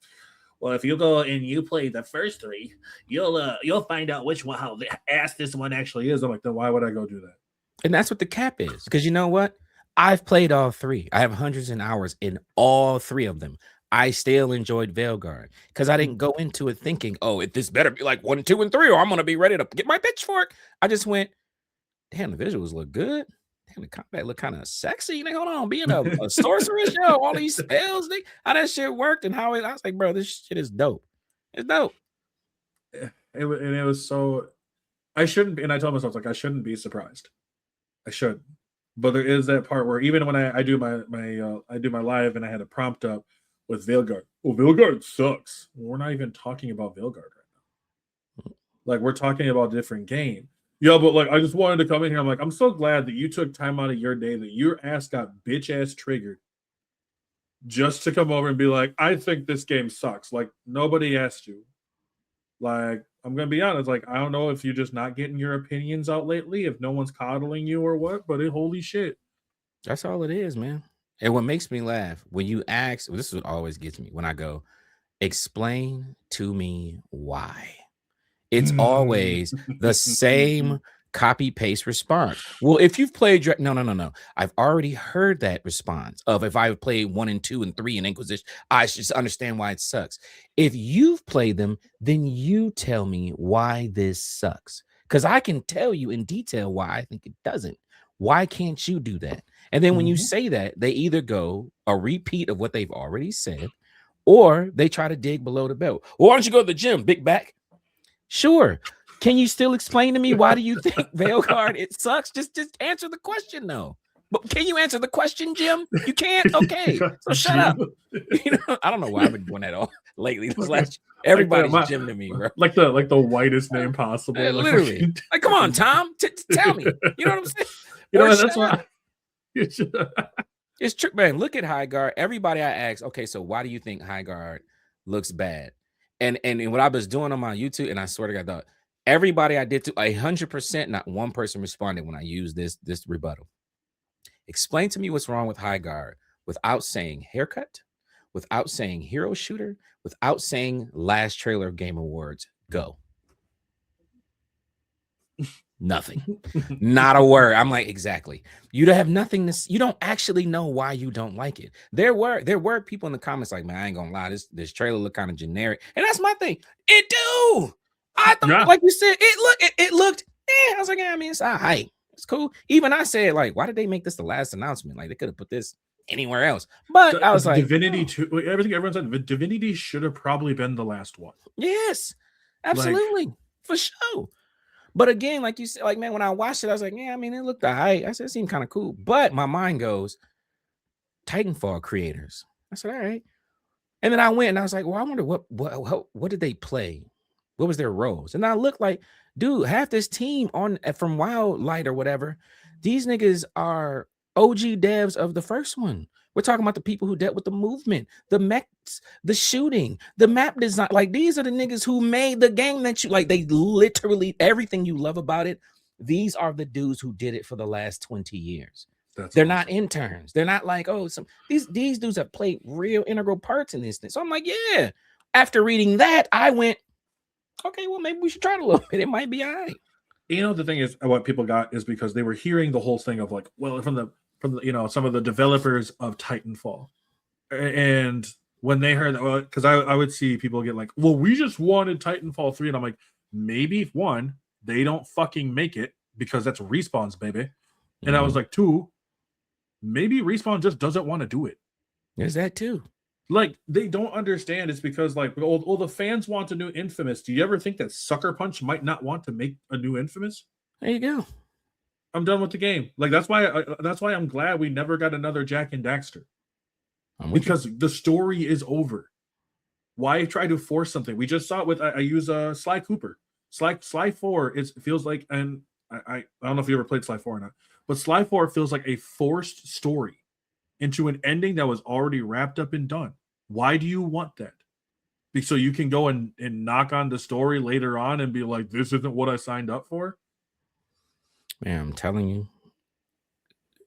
well, if you go and you play the first three, you'll find out which one, how ass this one actually is. I'm like, then why would I go do that? And that's what the cap is. Because you know what? I've played all three. I have hundreds of hours in all three of them. I still enjoyed Veilguard because I didn't go into it thinking, oh, this better be like 1, 2, and 3, or I'm gonna be ready to get my pitchfork. I just went, damn, the visuals look good. Damn, the combat look kind of sexy. Hold on, being a sorceress, yo, all these spells, how that shit worked and how I was like, bro, this shit is dope. It's dope. It was so. I shouldn't be, and I told myself like I shouldn't be surprised. I shouldn't. But there is that part where even when I do my live and I had a prompt up with Veilguard. Well, Veilguard sucks. We're not even talking about Veilguard right now. Like, we're talking about a different game. Yeah, but like I just wanted to come in here. I'm like, I'm so glad that you took time out of your day, that your ass got bitch ass triggered just to come over and be like, I think this game sucks. Like, nobody asked you. Like, I'm gonna be honest, like, I don't know if you're just not getting your opinions out lately, if no one's coddling you or what, but holy shit. That's all it is, man. And what makes me laugh when you ask, this is what always gets me when I go, explain to me why. It's always the same copy paste response. Well, if you've played, no. I've already heard that response of if I've played 1 and 2 and 3 in Inquisition, I should understand why it sucks. If you've played them, then you tell me why this sucks. Because I can tell you in detail why I think it doesn't. Why can't you do that? And then when you say that, they either go a repeat of what they've already said, or they try to dig below the belt. Well, why don't you go to the gym, big back? Sure. Can you still explain to me why do you think Veilguard it sucks? Just answer the question, though. But can you answer the question, Jim? You can't? Okay. So shut up. I don't know why I've been doing that all lately. Everybody's like Jim to me, bro. Like the whitest name possible. Literally. Like, come on, Tom. Tell me. You know what I'm saying? That's why. It's true, man. Look at High Guard. Everybody I ask, okay, so why do you think High Guard looks bad? And what I was doing on my YouTube, and I swear to God, everybody I did to 100%, not one person responded when I used this rebuttal. Explain to me what's wrong with High Guard without saying haircut, without saying hero shooter, without saying last trailer of Game Awards. Go. Nothing. Not a word. I'm like, exactly. You don't have nothing to. You don't actually know why you don't like it. There were people in the comments like, man, I ain't gonna lie, this trailer looked kind of generic, and that's my thing. It do. I thought, Yeah. like you said, it looked. I was like, yeah, I mean, it's all right. It's cool. Even I said, like, why did they make this the last announcement? Like, they could have put this anywhere else. But I was like, Divinity 2. Everything everyone said, Divinity should have probably been the last one. yes, absolutely, for sure. But again, like you said, like, man, when I watched it, I was like, yeah, I mean, it looked all right. I said, it seemed kind of cool. But my mind goes, Titanfall creators. I said, all right. And then I went and I was like, well, I wonder what did they play? What was their roles? And I looked like, dude, half this team from Wildlight or whatever, these niggas are OG devs of the first one. We're talking about the people who dealt with the movement, the mechs, the shooting, the map design. Like, these are the niggas who made the game that you like. They literally everything you love about it. These are the dudes who did it for the last 20 years. They're not interns. They're not like, oh, these dudes have played real integral parts in this thing. So I'm like, yeah. After reading that, I went, okay, well, maybe we should try it a little bit. It might be all right. You know, the thing is, what people got is because they were hearing the whole thing of like, well, from the some of the developers of Titanfall, and when they heard that, because I would see people get like, well, we just wanted Titanfall 3, and I'm like, maybe one, they don't fucking make it because that's Respawn's baby, and I was like, two, maybe Respawn just doesn't want to do it. There's that too. Like, they don't understand. It's because, like, well, the fans want a new Infamous. Do you ever think that Sucker Punch might not want to make a new Infamous? There you go. I'm done with the game. Like, that's why I'm glad we never got another Jak and Daxter, because the story is over. Why try to force something? We just saw it with I use Sly Cooper. Sly 4 feels like, and I don't know if you ever played Sly 4 or not, but Sly 4 feels like a forced story into an ending that was already wrapped up and done. Why do you want that? So you can go and knock on the story later on and be like, this isn't what I signed up for? Man, I'm telling you,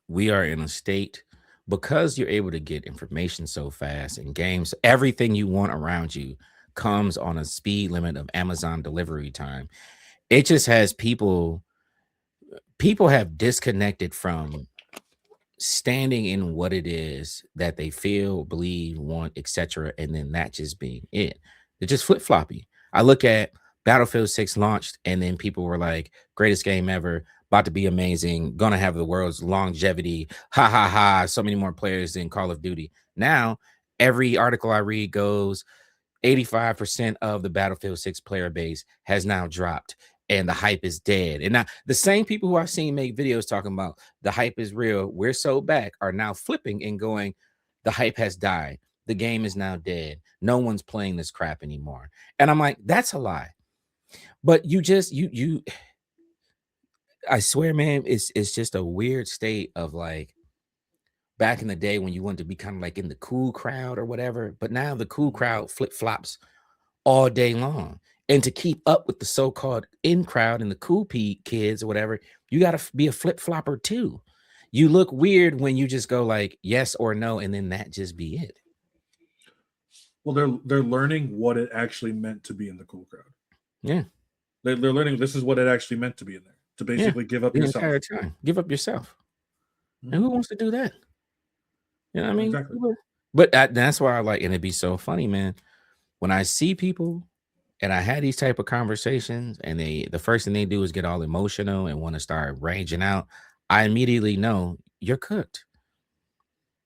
we are in a state, because you're able to get information so fast in games, everything you want around you comes on a speed limit of Amazon delivery time. It just has people have disconnected from standing in what it is that they feel, believe, want, etc., and then that just being it. They're just flip-floppy. I look at Battlefield 6 launched, and then people were like, greatest game ever, about to be amazing, gonna have the world's longevity, ha ha ha, so many more players than Call of Duty. Now every article I read goes, 85% of the Battlefield 6 player base has now dropped and the hype is dead. And now the same people who I've seen make videos talking about the hype is real, we're so back, are now flipping and going, the hype has died, the game is now dead, no one's playing this crap anymore. And I'm like, that's a lie. But you I swear, man, it's just a weird state of, like, back in the day when you wanted to be kind of like in the cool crowd or whatever, but now the cool crowd flip-flops all day long. And to keep up with the so-called in crowd and the cool kids or whatever, you got to be a flip-flopper too. You look weird when you just go like yes or no, and then that just be it. Well, they're learning what it actually meant to be in the cool crowd. Yeah. They're learning this is what it actually meant to be in there. To basically give up yourself. Entire time. Give up yourself. And who wants to do that? You know what I mean? Exactly. But that's why I like, and it'd be so funny, man, when I see people and I had these type of conversations and the first thing they do is get all emotional and want to start raging out, I immediately know you're cooked.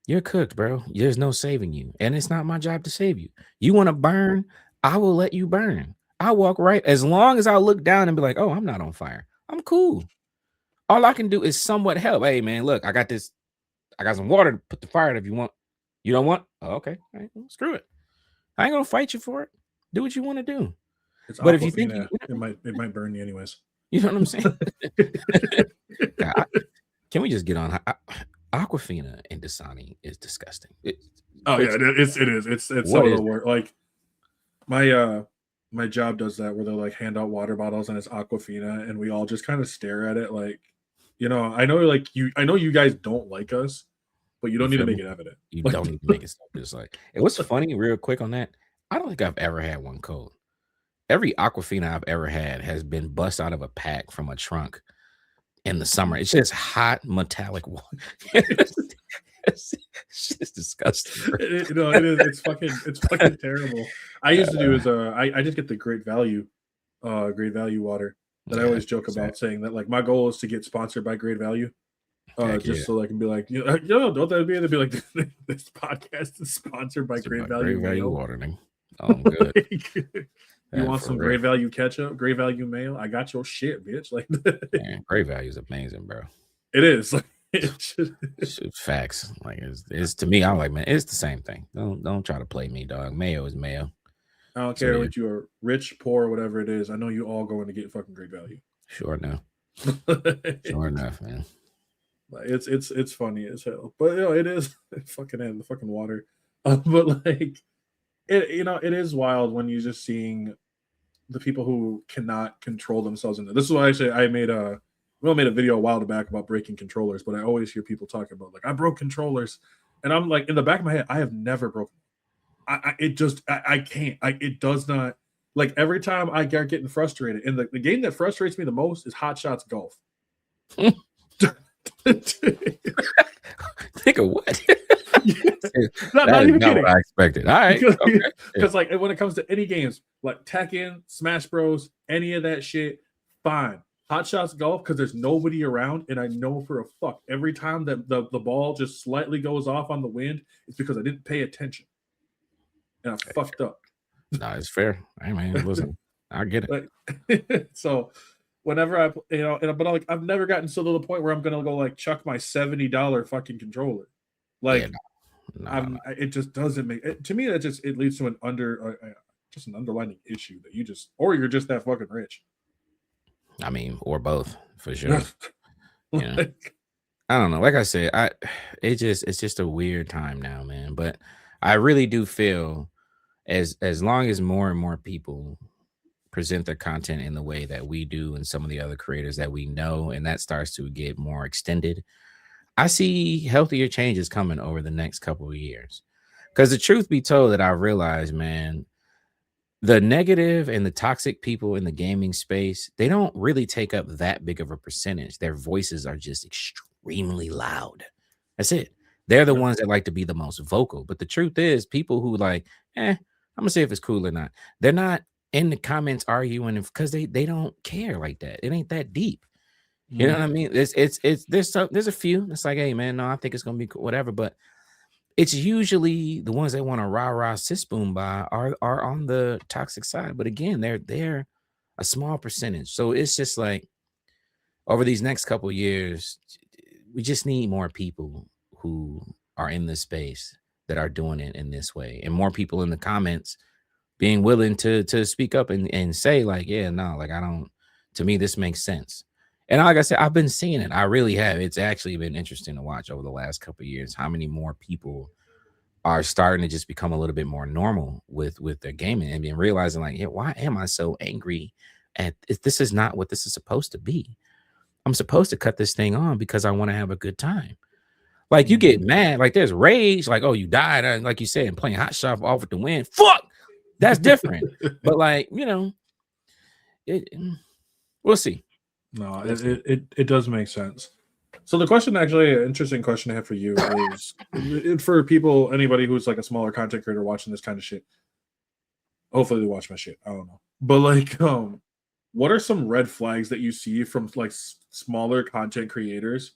You're cooked, bro. There's no saving you. And it's not my job to save you. You want to burn, I will let you burn. I'll walk right, as long as I look down and be like, oh, I'm not on fire. I'm cool. All I can do is somewhat help. Hey, man, look, I got this. I got some water to put the fire in if you want. You don't want? Oh, okay. All right, well, screw it. I ain't gonna fight you for it. Do what you want to do. But if you think it might burn you anyways. You know what I'm saying? God, can we just get on? Aquafina and Dasani is disgusting. It is. It's some of the work. Like my job does that where they'll like hand out water bottles and it's Aquafina, and we all just kind of stare at it like, you know, I know you guys don't like us, but you don't need to make it evident. You don't need to make it just like. It was funny, real quick on that. I don't think I've ever had one cold. every Aquafina I've ever had has been bust out of a pack from a trunk in the summer. It's just hot metallic water. It's just disgusting, bro. No, it is. It's fucking terrible. I used to do is I just get the great value water that I Yeah, always joke about, saying that like my goal is to get sponsored by Great Value. heck Just yeah. so I can be like, don't that be? They'd be like, this podcast is sponsored by It's Great about Value great value Mayo. water, nigga. Oh, I'm good. You want For some real. Great Value ketchup, Great Value mayo? I got your shit, bitch. Like, Man, great value is amazing, bro. it is. Like, it should- It's facts. Like it's to me, I'm like, man, it's the same thing. Don't try to play me, dog. Mayo is mayo. I don't So care yeah, what you are, rich, poor, whatever it is. I know you all going to get fucking Great Value. sure enough. Sure enough, man. Like, it's funny as hell, but it is fucking the fucking water. But like it is wild when you're just seeing the people who cannot control themselves. This is why I say I made a video a while back about breaking controllers, but I always hear people talking about like I broke controllers, and I'm like in the back of my head I have never broken. I can't. It does not. Like every time I get getting frustrated, and the game that frustrates me the most is Hot Shots Golf. Think of what? not even kidding. What I expected. All right, because like when it comes to any games like Tekken, Smash Bros, any of that shit, fine. Hot Shots Golf, because there's nobody around, and I know for a fuck every time that the ball just slightly goes off on the wind, it's because I didn't pay attention, and I fucked up. No, it's fair. I mean, listen, I get it. Like, so whenever I, but like I've never gotten to the point where I'm gonna go like chuck my $70 fucking controller. Like, no. It just doesn't make it to me. That just it leads to an just an underlying issue that you're just that fucking rich. I mean, or both for sure. Like, I don't know. Like I said, it's just a weird time now, man. But I really do feel as long as more and more people present their content in the way that we do and some of the other creators that we know, and that starts to get more extended, I see healthier changes coming over the next couple of years. Because the truth be told, that I realized, man, the negative and the toxic people in the gaming space, they don't really take up that big of a percentage. Their voices are just extremely loud. That's it. They're the ones that like to be the most vocal. But the truth is, people who like, I'm gonna see if it's cool or not. They're not in the comments arguing because they don't care like that. It ain't that deep. You know what I mean? There's a few. It's like, hey man, no, I think it's gonna be cool, whatever. But it's usually the ones that want to rah sis boom by are on the toxic side. But again, they're a small percentage. So it's just like over these next couple of years, we just need more people who are in this space that are doing it in this way, and more people in the comments being willing to speak up and say like, yeah, no, like I don't. To me, this makes sense. And like I said, I've been seeing it. I really have. It's actually been interesting to watch over the last couple of years how many more people are starting to just become a little bit more normal with their gaming and being realizing like, yeah, why am I so angry at this? Is not what this is supposed to be. I'm supposed to cut this thing on because I want to have a good time. Like you get mad, like there's rage, like, oh, you died, like you said, and playing hot shot off with the wind. Fuck, that's different. But like, we'll see. No, it does make sense. So the question, actually, an interesting question I have for you is for people, anybody who's like a smaller content creator watching this kind of shit. Hopefully they watch my shit. I don't know, but like, what are some red flags that you see from like smaller content creators?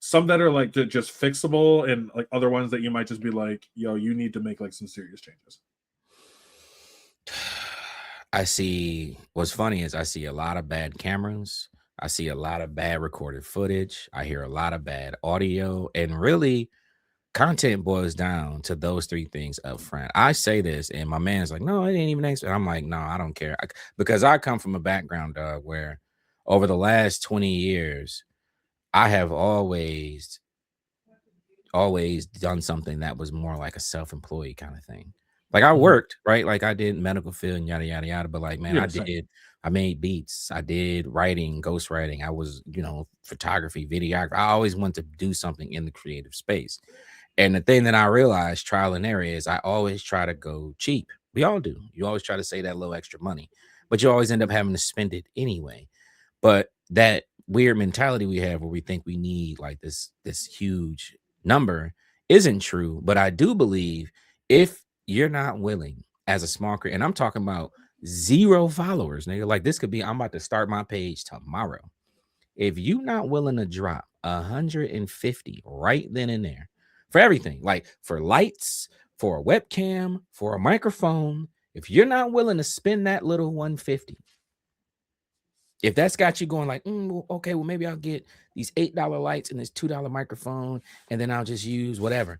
Some that are like just fixable, and like other ones that you might just be like, yo, you need to make like some serious changes. I see what's funny is I see a lot of bad cameras. I see a lot of bad recorded footage. I hear a lot of bad audio, and really content boils down to those three things up front. I say this and my man's like, no, it ain't even nice. I'm like, no, I don't care. Because I come from a background where over the last 20 years, I have always done something that was more like a self-employed kind of thing. Like I worked, right? Like I did medical field and yada, yada, yada. But like, man, I made beats. I did writing, ghostwriting. I was, photography, videography. I always wanted to do something in the creative space. And the thing that I realized trial and error is I always try to go cheap We all do. You always try to save that little extra money, but you always end up having to spend it anyway. But that weird mentality we have where we think we need like this huge number isn't true. But I do believe if you're not willing as a small creator, and I'm talking about 0 followers, nigga, like this could be, I'm about to start my page tomorrow. If you not willing to drop 150 right then and there for everything, like for lights, for a webcam, for a microphone, if you're not willing to spend that little 150, if that's got you going like, well, okay, well, maybe I'll get these $8 lights and this $2 microphone, and then I'll just use whatever.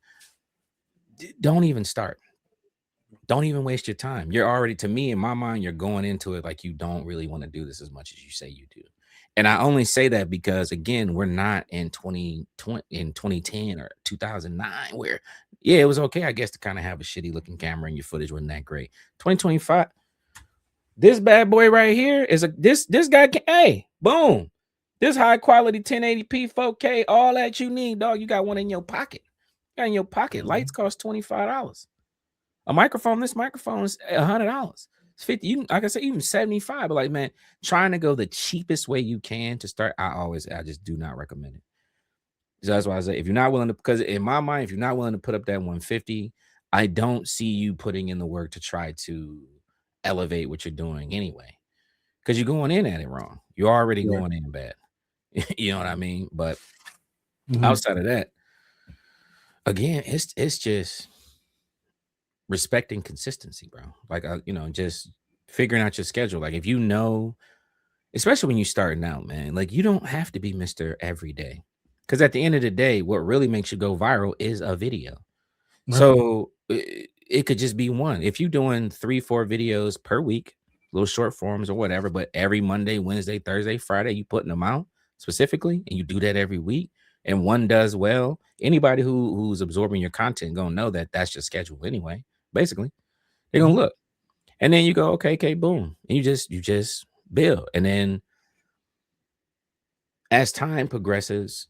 Don't even start. Don't even waste your time. You're already, to me, in my mind, you're going into it like you don't really want to do this as much as you say you do. And I only say that because, again, we're not in 2010 or 2009 where, yeah, it was okay, I guess, to kind of have a shitty looking camera and your footage wasn't that great. 2025, this bad boy right here is this guy can, hey, boom, this high quality 1080p 4K, all that you need, dog. You got one in your pocket. You got in your pocket. Lights cost $25. A microphone, this microphone is $100. It's 50. You, like I said, even 75. But like, man, trying to go the cheapest way you can to start, I just do not recommend it. So that's why I say, if you're not willing to, because in my mind, if you're not willing to put up that 150, I don't see you putting in the work to try to elevate what you're doing anyway. Because you're going in at it wrong. You're already going in bad. You know what I mean? But outside of that, again, it's just respecting consistency, bro. Like, just figuring out your schedule. Like, if you know, especially when you're starting out, man, like you don't have to be Mr. Every Day. Because at the end of the day, what really makes you go viral is a video. Right. So it could just be one. If you're doing 3-4 videos per week, little short forms or whatever, but every Monday, Wednesday, Thursday, Friday, you putting them out specifically, and you do that every week, and one does well, anybody who's absorbing your content gonna know that that's your schedule anyway. Basically, they're gonna look, and then you go, okay, boom, and you just build, and then as time progresses,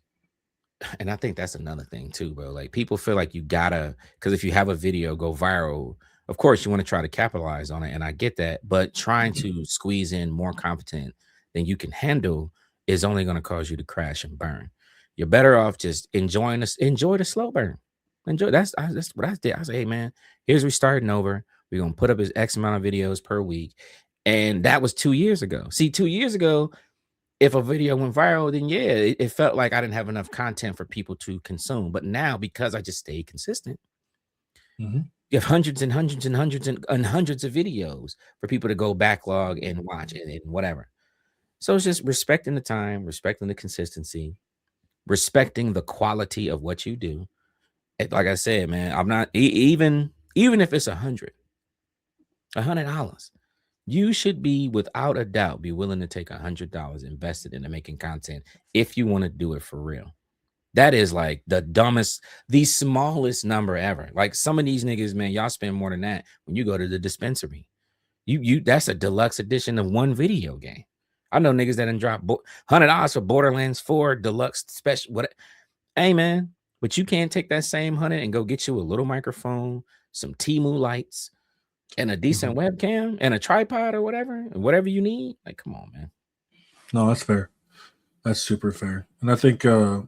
and I think that's another thing too, bro. Like, people feel like you gotta, because if you have a video go viral, of course you want to try to capitalize on it, and I get that, but trying to squeeze in more content than you can handle is only going to cause you to crash and burn. You're better off just enjoy the slow burn. That's what I did. I said, hey man, here's we starting over. We're gonna put up his X amount of videos per week, and that was 2 years ago. See, 2 years ago, if a video went viral, then yeah, it felt like I didn't have enough content for people to consume. But now, because I just stayed consistent, you have hundreds and hundreds and hundreds and hundreds of videos for people to go backlog and watch and whatever. So it's just respecting the time, respecting the consistency, respecting the quality of what you do. Like I said, man, I'm not even if it's $100, you should be, without a doubt, be willing to take $100 invested into making content if you want to do it for real. That is like the smallest number ever. Like, some of these niggas, man, y'all spend more than that when you go to the dispensary. That's a deluxe edition of one video game. I know niggas that done drop $100 for Borderlands 4 deluxe special. What? Hey man, but you can't take that same 100 and go get you a little microphone, some Temu lights, and a decent webcam and a tripod or whatever you need. Like, come on, man. No, that's fair. That's super fair. And I think if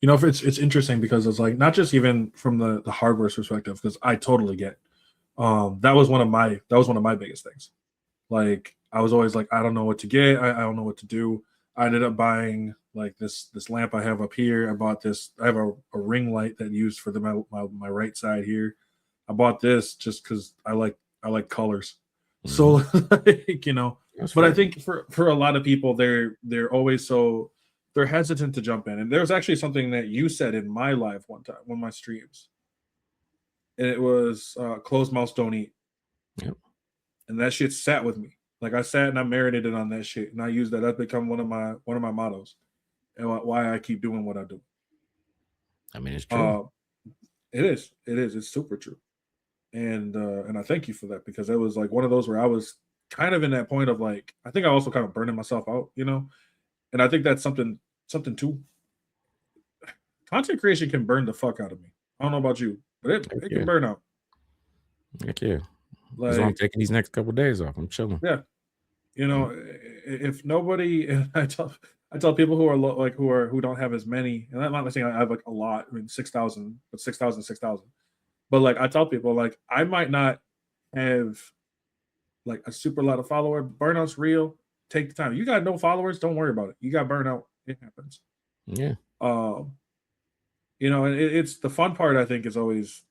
it's interesting because it's like, not just even from the hardware perspective, because I totally get that was one of my biggest things. Like, I was always like, I don't know what to get, I don't know what to do. I ended up buying like this lamp I have up here. I have a ring light that I used for my right side here. I bought this just because I like colors. So like, but I think for a lot of people, they're always they're hesitant to jump in. And there's actually something that you said in my live one time, one of my streams. And it was closed mouths don't eat. Yep. And that shit sat with me. Like, I sat and I marinated on that shit, and I used that. That's become one of my mottos, and why I keep doing what I do. I mean, it's true. It is. It's super true. And I thank you for that, because it was like one of those where I was kind of in that point of like, I think I also kind of burning myself out, and I think that's something too. Content creation can burn the fuck out of me. I don't know about you, but it can burn out. Heck yeah. That's why I'm Like, taking these next couple of days off. I'm chilling. yeah, you know, if nobody, I tell people who are who don't have as many, and I'm not saying I have like a lot. I mean, 6,000, but 6,000, 6,000. But like I tell people, like I might not have like a super lot of followers. Burnout's real. Take the time. You got no followers, don't worry about it. You got burnout, it happens. Yeah. Um, you know, it's the fun part. I think is always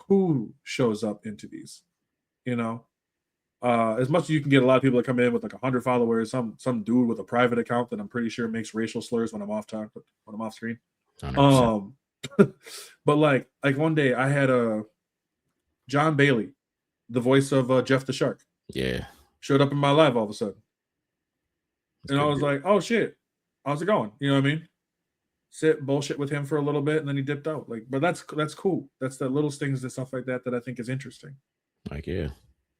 who shows up into these. You know, as much as you can get a lot of people that come in with like 100 followers, some dude with a private account that I'm pretty sure makes racial slurs when I'm off time, when I'm off screen. 100%. Um, but like one day I had a John Bailey, the voice of Jeff the Shark, Yeah. showed up in my live all of a sudden, It's and I pretty was good. like, oh shit, how's it going? You know what I mean? Sit bullshit with him for a little bit, and then he dipped out. Like, but that's cool. That's the little things and stuff like that that I think is interesting. Like, yeah.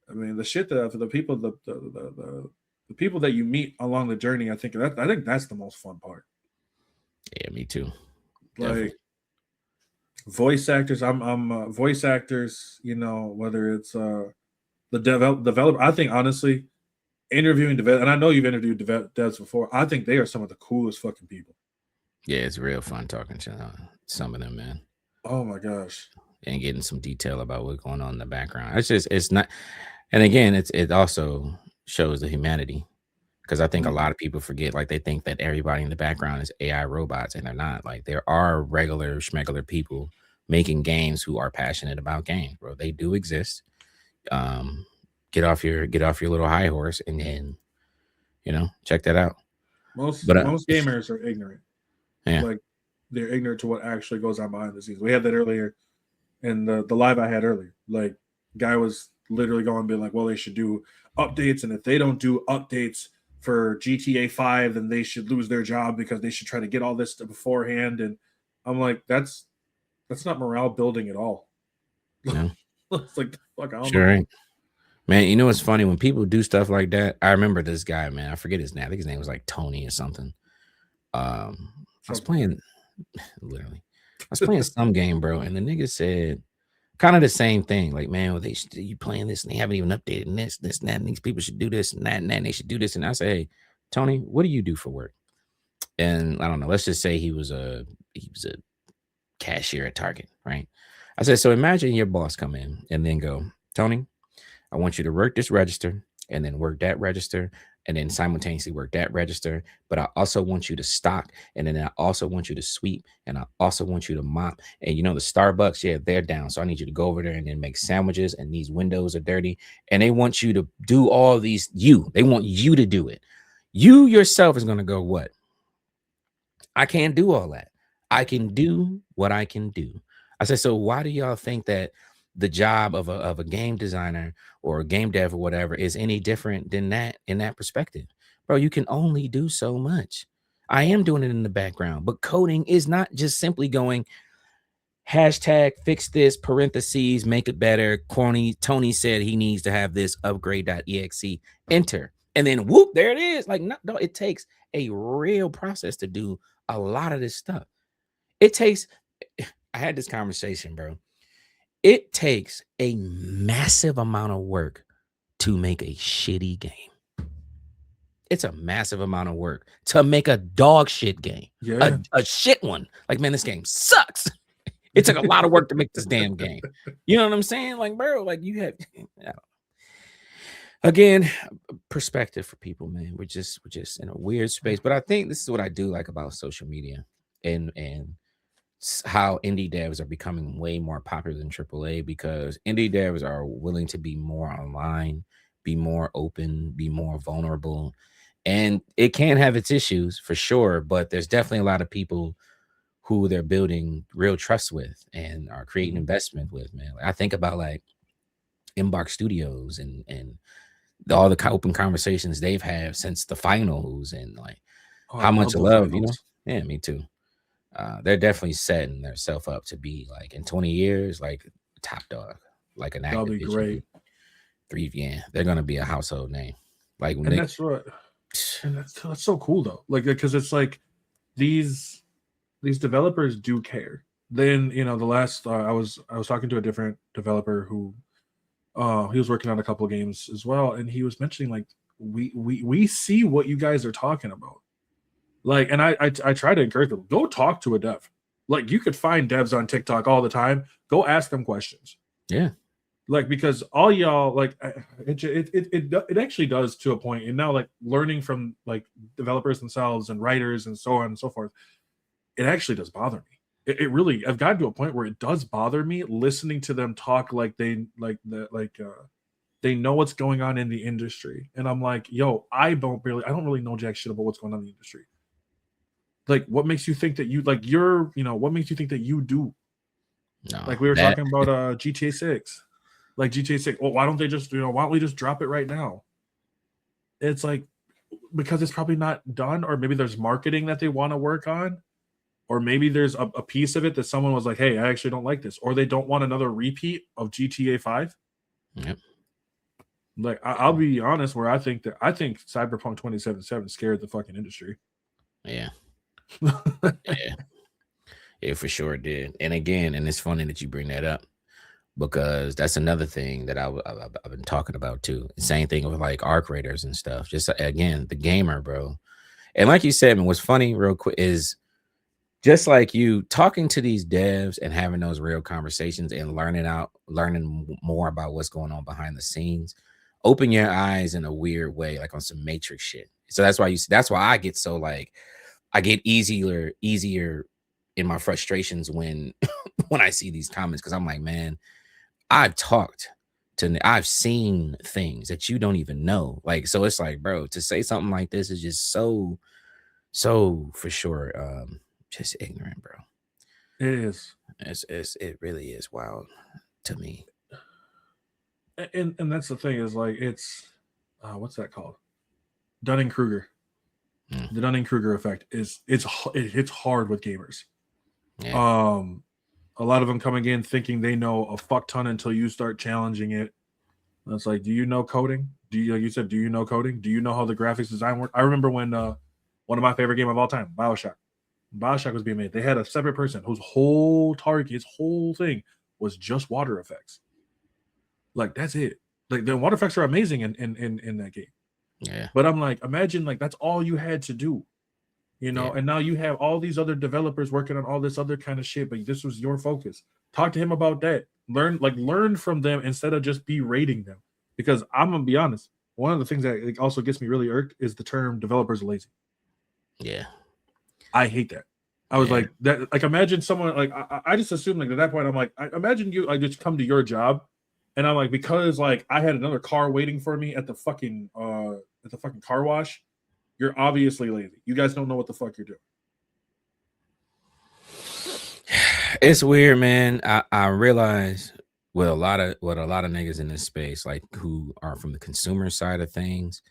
I mean, the shit that for the people the people that you meet along the journey, I think that's the most fun part. Yeah, me too. Definitely. Like voice actors, I'm voice actors. You know, whether it's the developer. I think honestly, interviewing develop, and I know you've interviewed devs before. I think they are some of the coolest fucking people. Yeah, it's real fun talking to some of them, man, Oh my gosh. and getting some detail about what's going on in the background. It's not, and again, it also shows the humanity because I think a Mhm. lot of people forget, like they think that everybody in the background is AI robots, and they're not. Like there are regular schmegular people making games who are passionate about games, bro. They do exist. Um, get off your little high horse, and then check that out. Most But most gamers are ignorant. yeah, Like they're ignorant to what actually goes on behind the scenes. We had that earlier in the live I had earlier. Like guy was literally going being like, well, they should do updates, and if they don't do updates for GTA 5, then they should lose their job because they should try to get all this beforehand. And I'm like, that's not morale building at all. no, It's like fuck, I don't sure know. ain't. Man, you know what's funny when people do stuff like that? I remember this guy, man. I forget his name. I think his name was like Tony or something. I was Something weird. playing literally. I was playing some game, bro, and the nigga said kind of the same thing. Like, man, well, you playing this and they haven't even updated this, and that. And these people should do this and that, and they should do this. And I say, hey, Tony, what do you do for work? And I don't know. Let's just say he was a cashier at Target, right? I said, so imagine your boss come in and then go, Tony, I want you to work this register and then work that register and then simultaneously work that register. But I also want you to stock and then I also want you to sweep and I also want you to mop. And the Starbucks, yeah, they're down. So I need you to go over there and then make sandwiches and these windows are dirty. And they want you to do all these, they want you to do it. You yourself is going to go, what? I can't do all that. I can do what I can do. I said, so why do y'all think that the job of a game designer or a game dev or whatever is any different than that in that perspective? Bro, you can only do so much. I am doing it in the background, but coding is not just simply going hashtag fix this parentheses, make it better. Tony said he needs to have this upgrade.exe, enter. And then whoop, there it is. Like, no, it takes a real process to do a lot of this stuff. It takes, I had this conversation, bro. It takes a massive amount of work to make a shitty game. It's a massive amount of work to make a dog shit game, Yeah. a shit one. Like, man, this game sucks. It took a lot of work to make this damn game. You know what I'm saying? Like, bro, like you have, again, perspective for people, man. We're just in a weird space. But I think this is what I do like about social media and how indie devs are becoming way more popular than AAA because indie devs are willing to be more online, be more open, be more vulnerable. And it can have its issues for sure, but there's definitely a lot of people who they're building real trust with and are creating Mhm. investment with, man. Like, I think about like Embark Studios and all the open conversations they've had since the finals and like Oh, I how love much those love, finals. Yeah, me too. They're definitely setting themselves up to be like in 20 years, like top dog, like an That'll be Activision great. 3. Yeah, they're gonna be a household name. Like when And they that's what and that's so cool though. Like because it's like these developers do care. Then the last I was talking to a different developer who He was working on a couple of games as well, and he was mentioning like we see what you guys are talking about. Like, and I try to encourage them, go talk to a dev. Like, you could find devs on TikTok all the time. Go ask them questions. Yeah. Like, because all y'all like it actually does to a point. And now like learning from like developers themselves and writers and so on and so forth, it actually does bother me. It really, I've gotten to a point where it does bother me listening to them talk like they they know what's going on in the industry. And I'm like, yo, I don't really know jack shit about what's going on in the industry. Like, what makes you think that you like you're, what makes you think that you do? No, like we were talking about GTA 6. Like GTA 6. Well, why don't they just, why don't we just drop it right now? It's like, because it's probably not done, or maybe there's marketing that they want to work on, or maybe there's a piece of it that someone was like, hey, I actually don't like this, or they don't want another repeat of GTA 5. Yep. Like, I'll be honest, where I think Cyberpunk 2077 scared the fucking industry. Yeah. Yeah. It for sure did. And again, and it's funny that you bring that up, because that's another thing that I've been talking about too. Same thing with like arc raiders and stuff. Just again, the gamer, bro. And like you said, man, what's funny real quick is just like you talking to these devs and having those real conversations and learning more about what's going on behind the scenes, open your eyes in a weird way, like on some Matrix shit. So that's why I get so like, I get easier in my frustrations when when I see these comments, because I'm like, man, I've seen things that you don't even know. Like, so it's like, bro, to say something like this is just so for sure just ignorant, bro. It is. It really is wild to me. And that's the thing, is like, it's what's that called? Dunning-Kruger. The Dunning-Kruger effect it hits hard with gamers. Yeah. A lot of them coming in thinking they know a fuck ton until you start challenging it. And it's like, do you know coding? Do you know coding? Do you know how the graphics design work? I remember when one of my favorite game of all time, Bioshock was being made. They had a separate person whose whole thing was just water effects. Like, that's it. Like, the water effects are amazing in that game. Yeah. But I'm like, imagine like that's all you had to do. Yeah. And now you have all these other developers working on all this other kind of shit, but this was your focus. Talk to him about that. Learn from them instead of just berating them. Because I'm gonna be honest, one of the things that also gets me really irked is the term developers are lazy. Yeah. I hate that. I was like, that. Like, imagine someone like I just assumed like at that point I'm like, I imagine you like just come to your job, and I'm like, because like I had another car waiting for me at the fucking car wash. You're obviously lazy. You guys don't know what the fuck you're doing. It's weird, man. I realize with a lot of niggas in this space, like who are from the consumer side of things,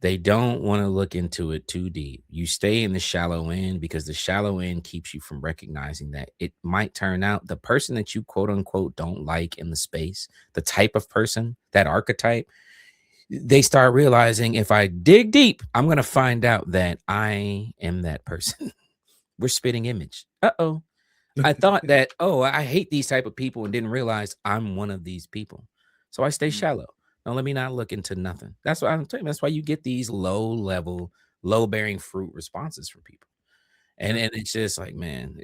they don't want to look into it too deep. You stay in the shallow end because the shallow end keeps you from recognizing that it might turn out the person that you quote unquote don't like in the space, the type of person, that archetype, they start realizing, if I dig deep, I'm going to find out that I am that person. We're spitting image. Uh-oh. I thought that, I hate these type of people, and didn't realize I'm one of these people. So I stay shallow. Now let me not look into nothing. That's what I'm telling you. That's why you get these low level, low bearing fruit responses from people. And it's just like, man,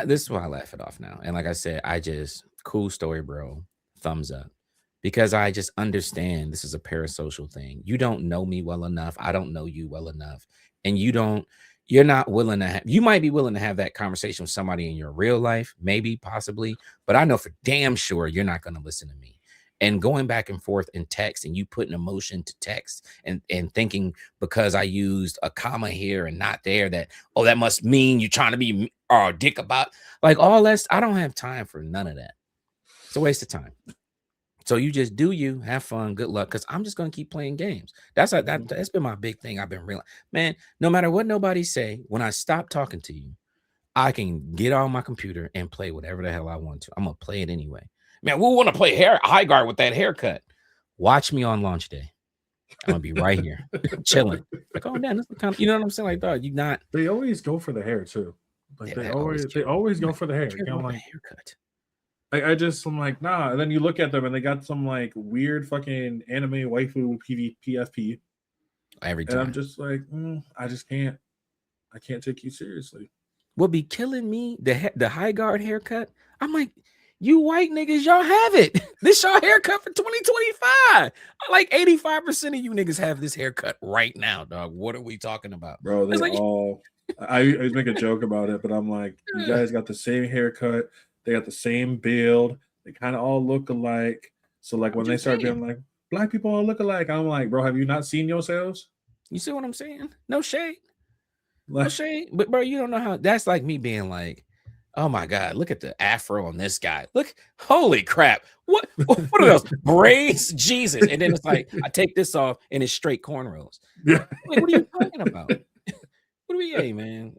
this is why I laugh it off now. And like I said, cool story, bro. Thumbs up. Because I just understand this is a parasocial thing. You don't know me well enough. I don't know you well enough. And you're not willing to you might be willing to have that conversation with somebody in your real life, maybe, possibly, but I know for damn sure you're not going to listen to me. And going back and forth in text, and you putting emotion to text, and thinking because I used a comma here and not there that, that must mean you're trying to be a dick about, like, all that. I don't have time for none of that. It's a waste of time. So you just do you, have fun, good luck, because I'm just going to keep playing games. That's been my big thing. I've been realizing, man, no matter what nobody say, when I stop talking to you, I can get on my computer and play whatever the hell I want to. I'm going to play it anyway. Man, we want to play high guard with that haircut. Watch me on launch day. I'm going to be right here, chilling. Like, oh, man, this is kind of, you know what I'm saying? Like, dog, you not. They always go for the hair, too. Like, they always go for the hair. You know, like, haircut. I'm like, nah. And then you look at them and they got some like weird fucking anime waifu PFP. Every And I'm time. just like, I just can't. I can't take you seriously. What be killing me, the high guard haircut. I'm like, you white niggas, y'all have it. This y'all haircut for 2025. Like 85% of you niggas have this haircut right now, dog. What are we talking about? Bro, they It's like, all I always make a joke about it, but I'm like, you guys got the same haircut, they got the same build, they kind of all look alike. So like when what they you start being saying? like, black people all look alike, I'm like, bro, have you not seen yourselves? You see what I'm saying? No shade. No Like, shade. But bro, you don't know how that's like me being like, oh my God, look at the afro on this guy. Look, holy crap. What are those? Braids? Jesus. And then it's like, I take this off and it's straight cornrows. yeah. Like, what are you talking about? What do we, hey man?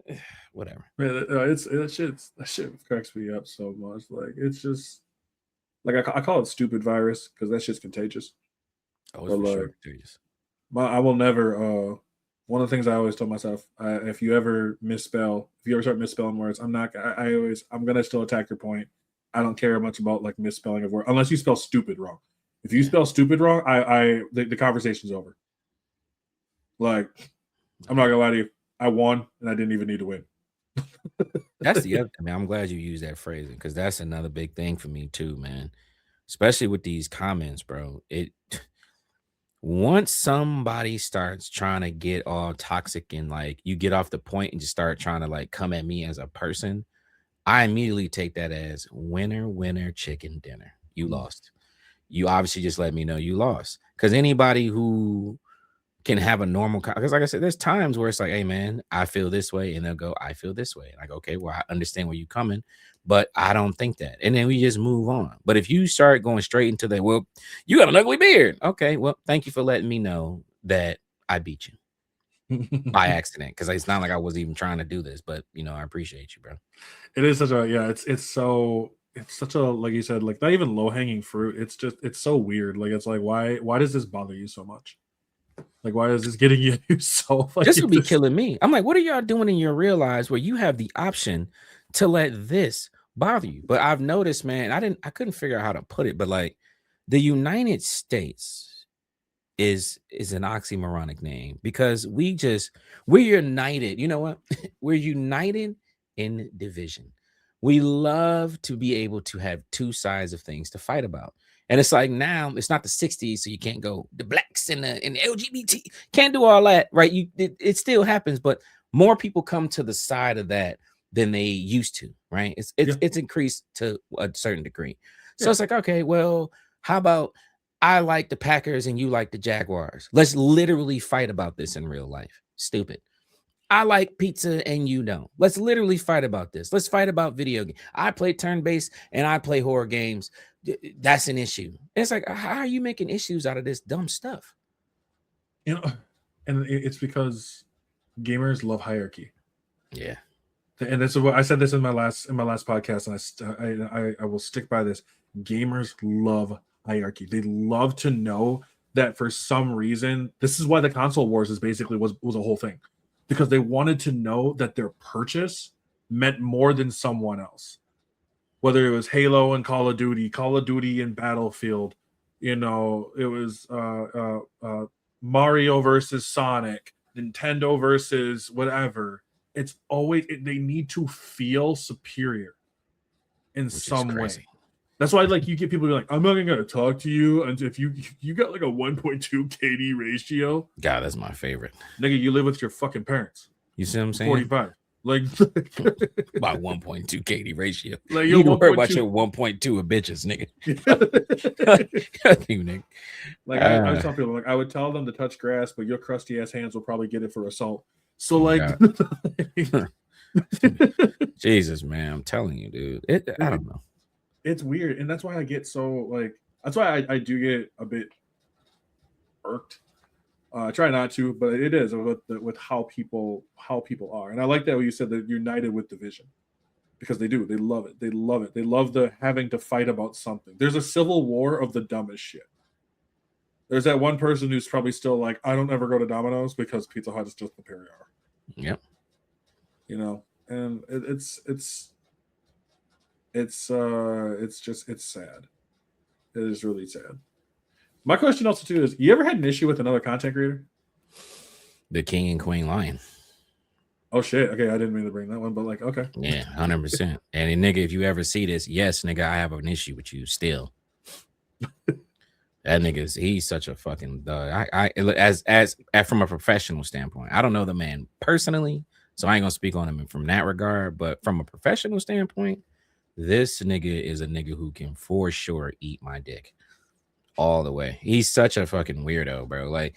Whatever. Man, that shit cracks me up so much. Like it's just like I call it stupid virus because that shit's contagious. Oh, it's But for like sure contagious. I will never. One of the things I always tell myself, if you ever start misspelling words, I'm gonna still attack your point. I don't care much about like misspelling of words unless you spell stupid wrong. If you spell stupid wrong, the conversation's over. Like, I'm not gonna lie to you, I won and I didn't even need to win. That's the other thing, man. I'm glad you used that phrasing because that's another big thing for me too, man. Especially with these comments, bro. It once somebody starts trying to get all toxic and like you get off the point and just start trying to like come at me as a person, I immediately take that as winner, winner, chicken dinner. You lost. You obviously just let me know you lost. Because anybody who can have a normal, because like I said, there's times where it's like, hey man, I feel this way, and they'll go, I feel this way. And I go, okay, well, I understand where you're coming, but I don't think that. And then we just move on. But if you start going straight into that, well, you got an ugly beard. Okay, well, thank you for letting me know that I beat you by accident. Because it's not like I was even trying to do this, but you know, I appreciate you, bro. It is such a it's such a, like you said, like not even low hanging fruit. It's so weird. Like it's like why does this bother you so much? Like why is this getting you so like This would be killing me. I'm like, what are y'all doing in your real lives where you have the option to let this bother you? But I've noticed, man, I couldn't figure out how to put it, but like the United States is an oxymoronic name because we're united. You know what? We're united in division. We love to be able to have two sides of things to fight about. And it's like now it's not the 60s, so you can't go the blacks and the LGBT can't do all that, right? It still happens, but more people come to the side of that than they used to, right? It's increased to a certain degree. So it's like, okay, well, how about I like the Packers and you like the Jaguars? Let's literally fight about this in real life. Stupid. I like pizza and you don't. Let's literally fight about this. Let's fight about video games. I play turn-based and I play horror games. That's an issue. It's like, how are you making issues out of this dumb stuff? You know, and it's because gamers love hierarchy. Yeah. And this is what I said this in my last podcast, and I will stick by this. Gamers love hierarchy. They love to know that for some reason, this is why the console wars is basically was a whole thing, because they wanted to know that their purchase meant more than someone else. Whether it was Halo and Call of Duty and Battlefield, you know, it was Mario versus Sonic, Nintendo versus whatever. It's always they need to feel superior in some way. That's why, like, you get people like, I'm not gonna talk to you, and if you got like a 1.2 KD ratio, God, that's my favorite. Nigga, you live with your fucking parents. You see what I'm saying? 45. Like about 1.2 KD ratio. Like you need to worry about your 1.2 of bitches, nigga. You, nigga. Like I tell people, like I would tell them to touch grass, but your crusty ass hands will probably get it for assault. So like Jesus, man, I'm telling you, dude. I don't know. It's weird, and that's why I get so like. That's why I do get a bit irked. I try not to, but it is with how people are, and I like that when you said that united with division, because they do. They love it. They love it. They love the having to fight about something. There's a civil war of the dumbest shit. There's that one person who's probably still like, I don't ever go to Domino's because Pizza Hut is just superior. Yep. You know, and it's it's sad. It is really sad. My question also too is: you ever had an issue with another content creator? The King and Queen Lion. Oh shit! Okay, I didn't mean to bring that one, but like, okay, Yeah, 100%. And nigga, if you ever see this, yes, nigga, I have an issue with you still. That nigga's he's such a fucking as from a professional standpoint. I don't know the man personally, so I ain't gonna speak on him from that regard. But from a professional standpoint, this nigga is a nigga who can for sure eat my dick all the way. He's such a fucking weirdo, bro. Like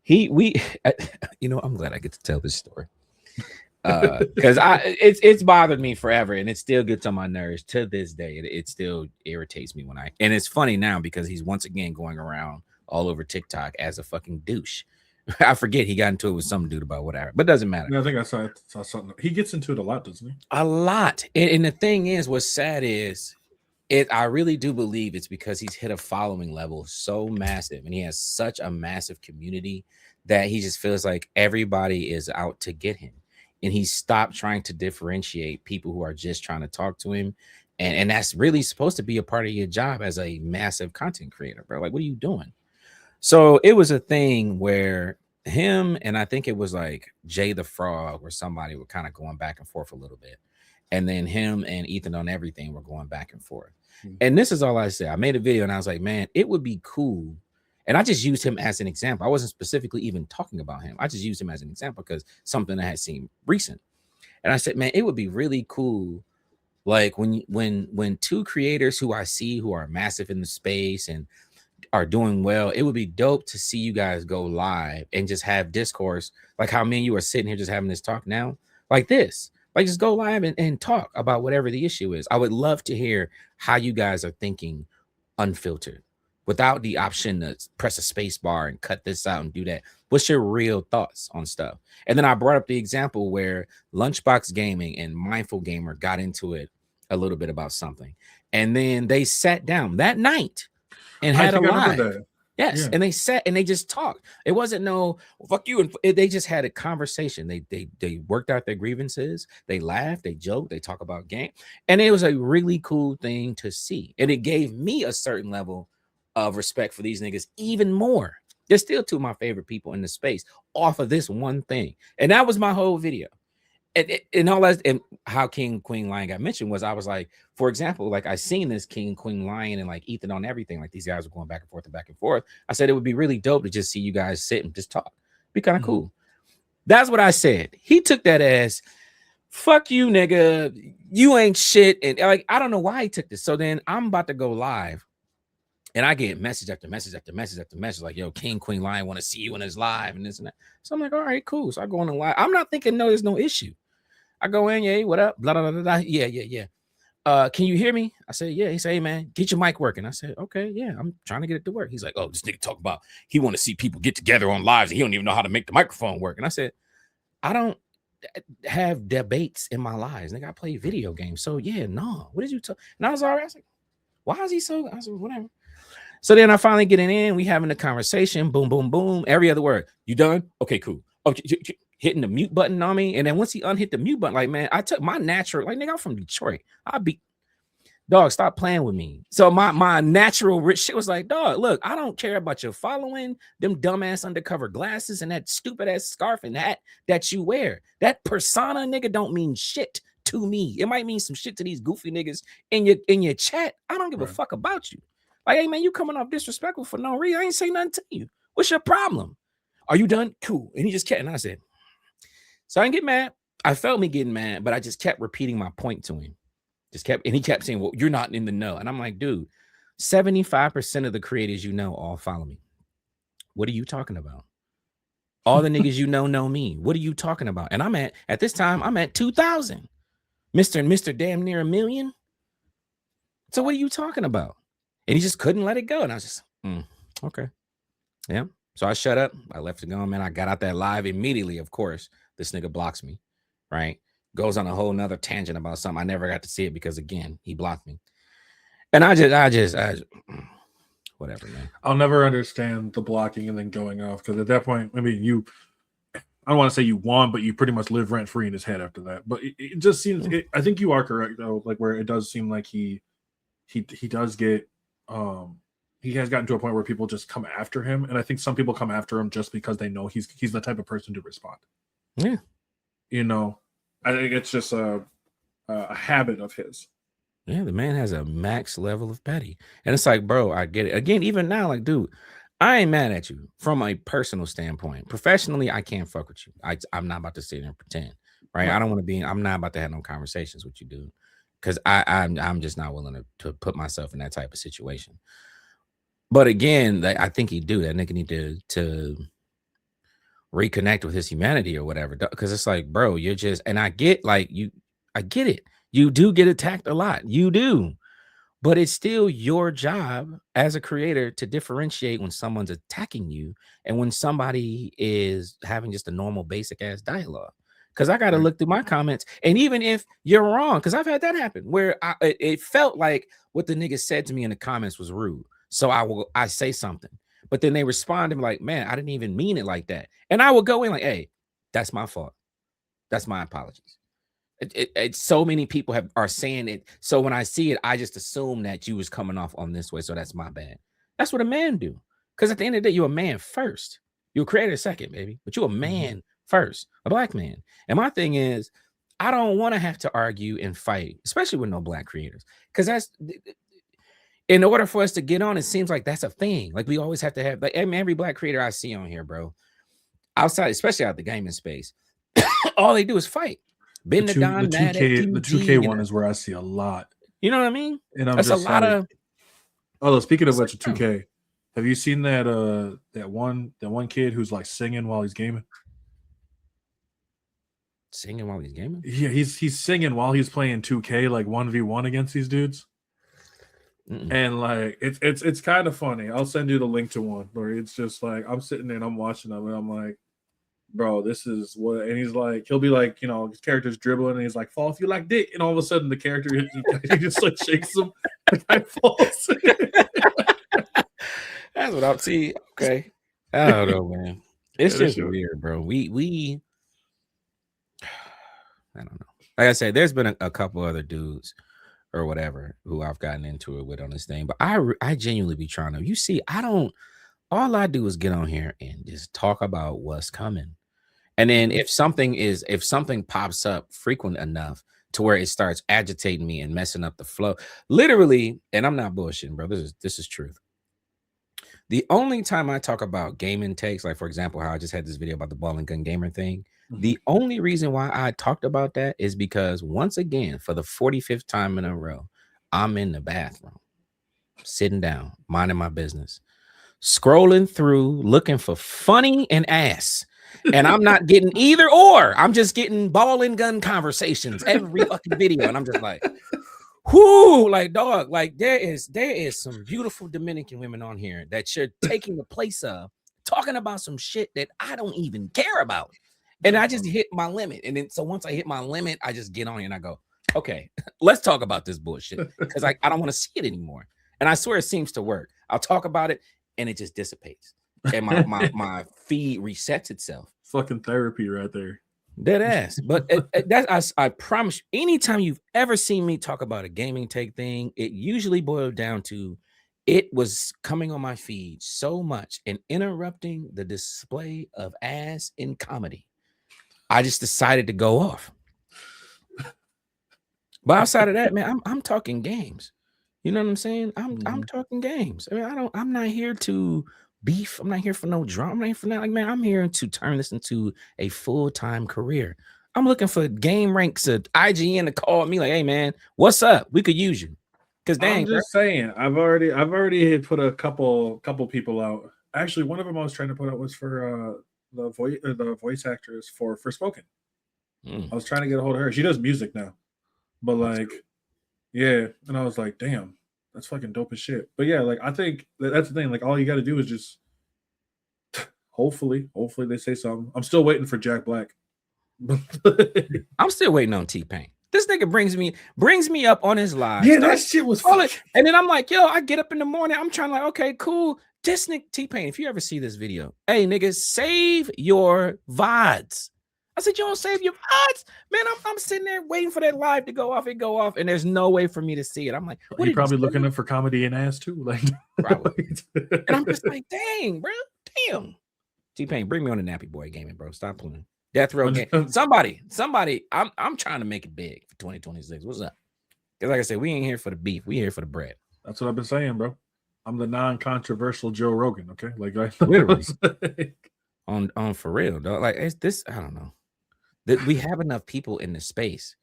I'm glad I get to tell this story. Because it's bothered me forever, and it still gets on my nerves to this day. It still irritates me and it's funny now because he's once again going around all over TikTok as a fucking douche. I forget he got into it with some dude about whatever, but it doesn't matter. Yeah, I think I saw something. He gets into it a lot, doesn't he? A lot. And the thing is, what's sad is I really do believe it's because he's hit a following level so massive, and he has such a massive community that he just feels like everybody is out to get him. And he stopped trying to differentiate people who are just trying to talk to him. And that's really supposed to be a part of your job as a massive content creator, bro. Like, what are you doing? So it was a thing where him and I think it was like Jay the Frog or somebody were kind of going back and forth a little bit. And then him and Ethan on Everything were going back and forth. And this is all I said. I made a video and I was like, man, it would be cool. And I just used him as an example. I wasn't specifically even talking about him. I just used him as an example because something I had seen recent. And I said, man, it would be really cool. Like when two creators who I see who are massive in the space and are doing well, it would be dope to see you guys go live and just have discourse like how me and you are sitting here just having this talk now, like this. Like just go live and talk about whatever the issue is. I would love to hear how you guys are thinking unfiltered, without the option to press a space bar and cut this out and do that. What's your real thoughts on stuff? And then I brought up the example where Lunchbox Gaming and Mindful Gamer got into it a little bit about something. And then they sat down that night and had a live. Yes. Yeah. And they sat and they just talked. It wasn't no fuck you. And they just had a conversation. They worked out their grievances. They laughed, they joked, they talk about game. And it was a really cool thing to see. And it gave me a certain level of respect for these niggas even more. They're still two of my favorite people in the space off of this one thing. And that was my whole video. And all that, and how King Queen Lion got mentioned was I was like, for example, like I seen this King Queen Lion and like Ethan on Everything, like these guys were going back and forth and back and forth. I said it would be really dope to just see you guys sit and just talk. Be kind of cool. That's what I said. He took that as fuck you, nigga. You ain't shit. And like, I don't know why he took this. So then I'm about to go live. And I get message after message after message after message, like, yo, King Queen Lion want to see you in his live and this and that. So I'm like, all right, cool. So I go on the live. I'm not thinking, no, there's no issue. I go in, yeah, what up? Blah, blah, blah, blah. Yeah. Can you hear me? I said, yeah. He said, hey, man, get your mic working. I said, okay, yeah, I'm trying to get it to work. He's like, oh, this nigga talk about he want to see people get together on lives and he don't even know how to make the microphone work. And I said, I don't have debates in my lives. Nigga, I play video games. So, yeah, no. What did you talk? And I was all right. I was like, why is he so? I said, whatever. So then I finally get in, we having a conversation, boom, boom, boom, every other word. You done? Okay, cool. Okay, hitting the mute button on me. And then once he unhit the mute button, like, man, I took my natural, like, nigga, I'm from Detroit. Dog, stop playing with me. So my natural rich shit was like, dog, look, I don't care about your following, them dumbass undercover glasses and that stupid ass scarf and hat that you wear. That persona, nigga, don't mean shit to me. It might mean some shit to these goofy niggas in your chat. I don't give a fuck about you. Like, hey, man, you coming off disrespectful for no reason. I ain't say nothing to you. What's your problem? Are you done? Cool. And he just kept, and I said, so I didn't get mad. I felt me getting mad, but I just kept repeating my point to him. And he kept saying, well, you're not in the know. And I'm like, dude, 75% of the creators you know all follow me. What are you talking about? All the niggas you know me. What are you talking about? And at this time, I'm at 2,000. Mr. damn near 1 million. So what are you talking about? And he just couldn't let it go. And I was just, okay. Yeah. So I shut up. I left it going, man. I got out that live immediately. Of course, this nigga blocks me, right? Goes on a whole nother tangent about something. I never got to see it because, again, he blocked me. And I just whatever, man. I'll never understand the blocking and then going off. Because at that point, I mean, I don't want to say you won, but you pretty much live rent free in his head after that. But it just seems. I think you are correct though. Like where it does seem like he does get. He has gotten to a point where people just come after him, and I think some people come after him just because they know he's the type of person to respond. Yeah, you know, I think it's just a habit of his. Yeah, the man has a max level of petty, and it's like, bro, I get it. Again, even now, like, dude, I ain't mad at you from a personal standpoint. Professionally, I can't fuck with you. I'm not about to sit there and pretend, right? I don't want to be. I'm not about to have no conversations with you, dude, because I'm just not willing to put myself in that type of situation. But again, like, I think he do that. Nigga need to reconnect with his humanity or whatever. Because it's like, bro, you're just, and I get like you, I get it. You do get attacked a lot. You do. But it's still your job as a creator to differentiate when someone's attacking you and when somebody is having just a normal basic ass dialogue. Because I got to look through my comments. And even if you're wrong, because I've had that happen where it felt like what the nigga said to me in the comments was rude. So I say something, but then they respond and be like, man, I didn't even mean it like that. And I will go in like, hey, that's my fault. That's my apologies. So many people are saying it. So when I see it, I just assume that you was coming off on this way. So that's my bad. That's what a man do. Because at the end of the day, you're a man first. You're a creator second, baby. But you're a man first, a black man. And my thing is, I don't want to have to argue and fight, especially with no black creators. Because that's in order for us to get on, it seems like that's a thing. Like we always have to have, like every black creator I see on here, bro, outside, especially out the gaming space, all they do is fight. The 2K one is where I see a lot. You know what I mean? And I'm that's just a lot of. Oh, speaking of which, 2K, have you seen that one kid who's like singing while he's gaming? Singing while he's gaming? Yeah, he's singing while he's playing 2K, like 1v1 against these dudes. And like it's kind of funny. I'll send you the link to one where it's just like I'm sitting there and I'm watching them and I'm like, bro, this is what. And he's like, he'll be like, you know, his character's dribbling and he's like, fall if you like dick, and all of a sudden the character he just like shakes him, the guy falls. That's what I'm seeing. Okay, I don't know, man. It's just weird, bro. We I don't know. Like I said, there's been a couple other dudes or whatever who I've gotten into it with on this thing, but I genuinely be trying to. You see, all I do is get on here and just talk about what's coming. And then if something pops up frequent enough to where it starts agitating me and messing up the flow, literally, and I'm not bullshitting, bro. This is truth. The only time I talk about gaming takes, like for example, how I just had this video about the ball and gun gamer thing. The only reason why I talked about that is because once again, for the 45th time in a row, I'm in the bathroom, sitting down, minding my business, scrolling through, looking for funny and ass. And I'm not getting either or. I'm just getting ball and gun conversations every fucking video. And I'm just like, whoo, like dog, like there is some beautiful Dominican women on here that you're taking the place of, talking about some shit that I don't even care about. And I just hit my limit. And then so once I hit my limit, I just get on here and I go, okay, let's talk about this bullshit. Because I don't want to see it anymore. And I swear it seems to work. I'll talk about it and it just dissipates. And my feed resets itself. Fucking therapy right there. Dead ass. But I promise you, anytime you've ever seen me talk about a gaming take thing, it usually boiled down to it was coming on my feed so much and interrupting the display of ass in comedy. I just decided to go off. But outside of that, man, I'm talking games. You know what I'm saying? I'm talking games. I mean, I'm not here to beef. I'm not here for no drama. I'm not here for that. Like, man, I'm here to turn this into a full-time career. I'm looking for game ranks at IGN to call me like, hey man, what's up? We could use you. Because I'm just saying, I've already put a couple people out. Actually, one of them I was trying to put out was for the voice actress for Forspoken. I was trying to get a hold of her. She does music now. But like, yeah, and I was like, damn, that's fucking dope as shit. But yeah, like I think that's the thing. Like all you got to do is just hopefully they say something. I'm still waiting for Jack Black. I'm still waiting on T-Pain. This nigga brings me up on his live. Yeah, that shit was fun. And then I'm like, yo, I get up in the morning. I'm trying like, okay, cool. Just Nick T-Pain, if you ever see this video, hey niggas, save your VODs. I said, you don't save your VODs? Man, I'm sitting there waiting for that live to go off. It go off, and there's no way for me to see it. I'm like, what? He probably looking up for comedy and ass too. Like, probably. And I'm just like, dang, bro, damn. T-Pain, bring me on the Nappy Boy gaming, bro. Stop playing. Death Row game. Somebody. I'm trying to make it big for 2026. What's up? Because like I said, we ain't here for the beef. We here for the bread. That's what I've been saying, bro. I'm the non-controversial Joe Rogan. Okay, like literally on for real, dog. Like it's this. I don't know. We have enough people in the space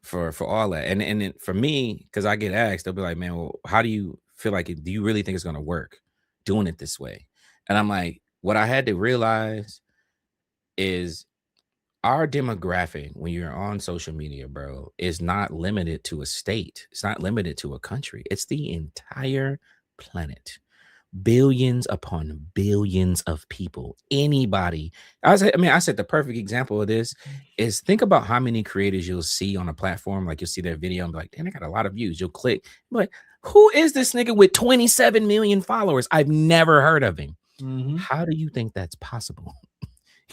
for all that, and for me, because I get asked, they'll be like, "Man, well, how do you feel like it? Do you really think it's gonna work doing it this way?" And I'm like, what I had to realize is our demographic when you're on social media, bro, is not limited to a state. It's not limited to a country. It's the entire planet. Billions upon billions of people. Anybody. I said the perfect example of this is think about how many creators you'll see on a platform. Like you'll see their video and be like, damn, I got a lot of views. You'll click, like, who is this nigga with 27 million followers? I've never heard of him. Mm-hmm. How do you think that's possible?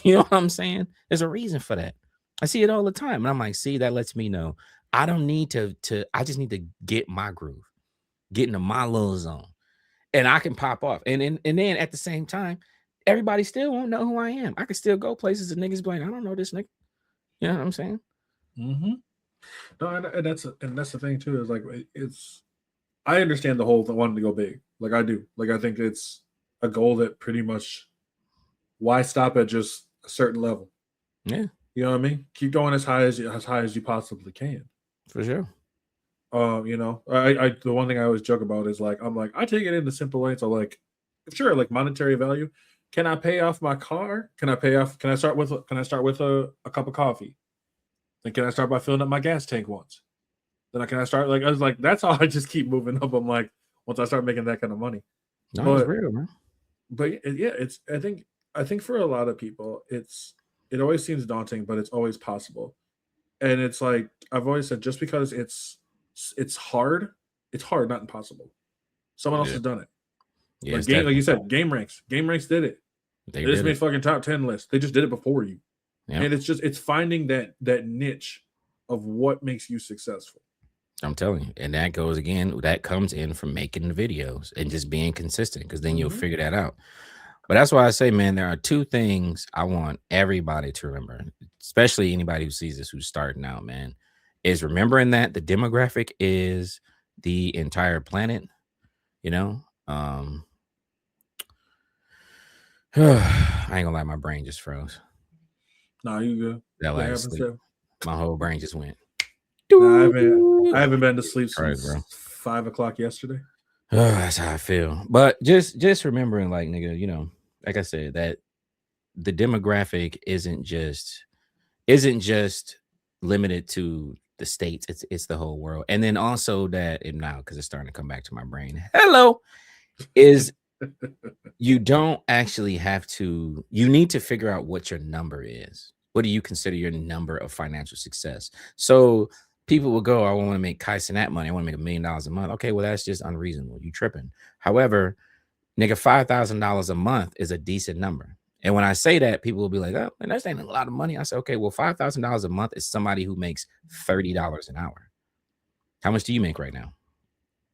You know what I'm saying? There's a reason for that. I see it all the time. And I'm like, see, that lets me know I don't need to I just need to get my groove, get into my little zone. And I can pop off. And then at the same time, everybody still won't know who I am. I can still go places and niggas be like, I don't know this nigga. You know what I'm saying? Mm-hmm. No, and that's the thing too, is like I understand the whole wanting to go big. Like I do. Like I think it's a goal that pretty much why stop at just a certain level? Yeah. You know what I mean? Keep going as high as you possibly can. For sure. You know, I the one thing I always joke about is like I take it in the simple ways. So like, sure, like monetary value. Can I pay off my car? Can I start with a cup of coffee? Then can I start by filling up my gas tank once? Then can I start I was like, that's how I just keep moving up. I'm like, once I start making that kind of money. No, it's real, man. But yeah, it's I think for a lot of people, it always seems daunting, but it's always possible. And it's like I've always said, just because it's hard, not impossible. Someone else has done it. Yeah, like you said, Game Ranks did it. They just made fucking top 10 lists. They just did it before you. Yeah. And it's finding that niche of what makes you successful. I'm telling you. And that comes in from making the videos and just being consistent, because then you'll figure that out. But that's why I say, man, there are two things I want everybody to remember, especially anybody who sees this, who's starting out, man, is remembering that the demographic is the entire planet, you know? I ain't gonna lie, my brain just froze. Nah, you good. That last sleep, my whole brain just went. Nah, I haven't been to sleep since 5 o'clock yesterday. That's how I feel. But just remembering, like, nigga, you know, like I said, that the demographic isn't just limited to the states. It's the whole world. And then also that, and now because it's starting to come back to my brain, is you don't actually have to, you need to figure out what your number is. What do you consider your number of financial success? So people will go, I want to make Kaizen that money. I want to make $1 million a month. Okay, well, that's just unreasonable. You tripping. However, nigga, $5,000 a month is a decent number. And when I say that, people will be like, oh, man, that's ain't a lot of money. I say, okay, well, $5,000 a month is somebody who makes $30 an hour. How much do you make right now?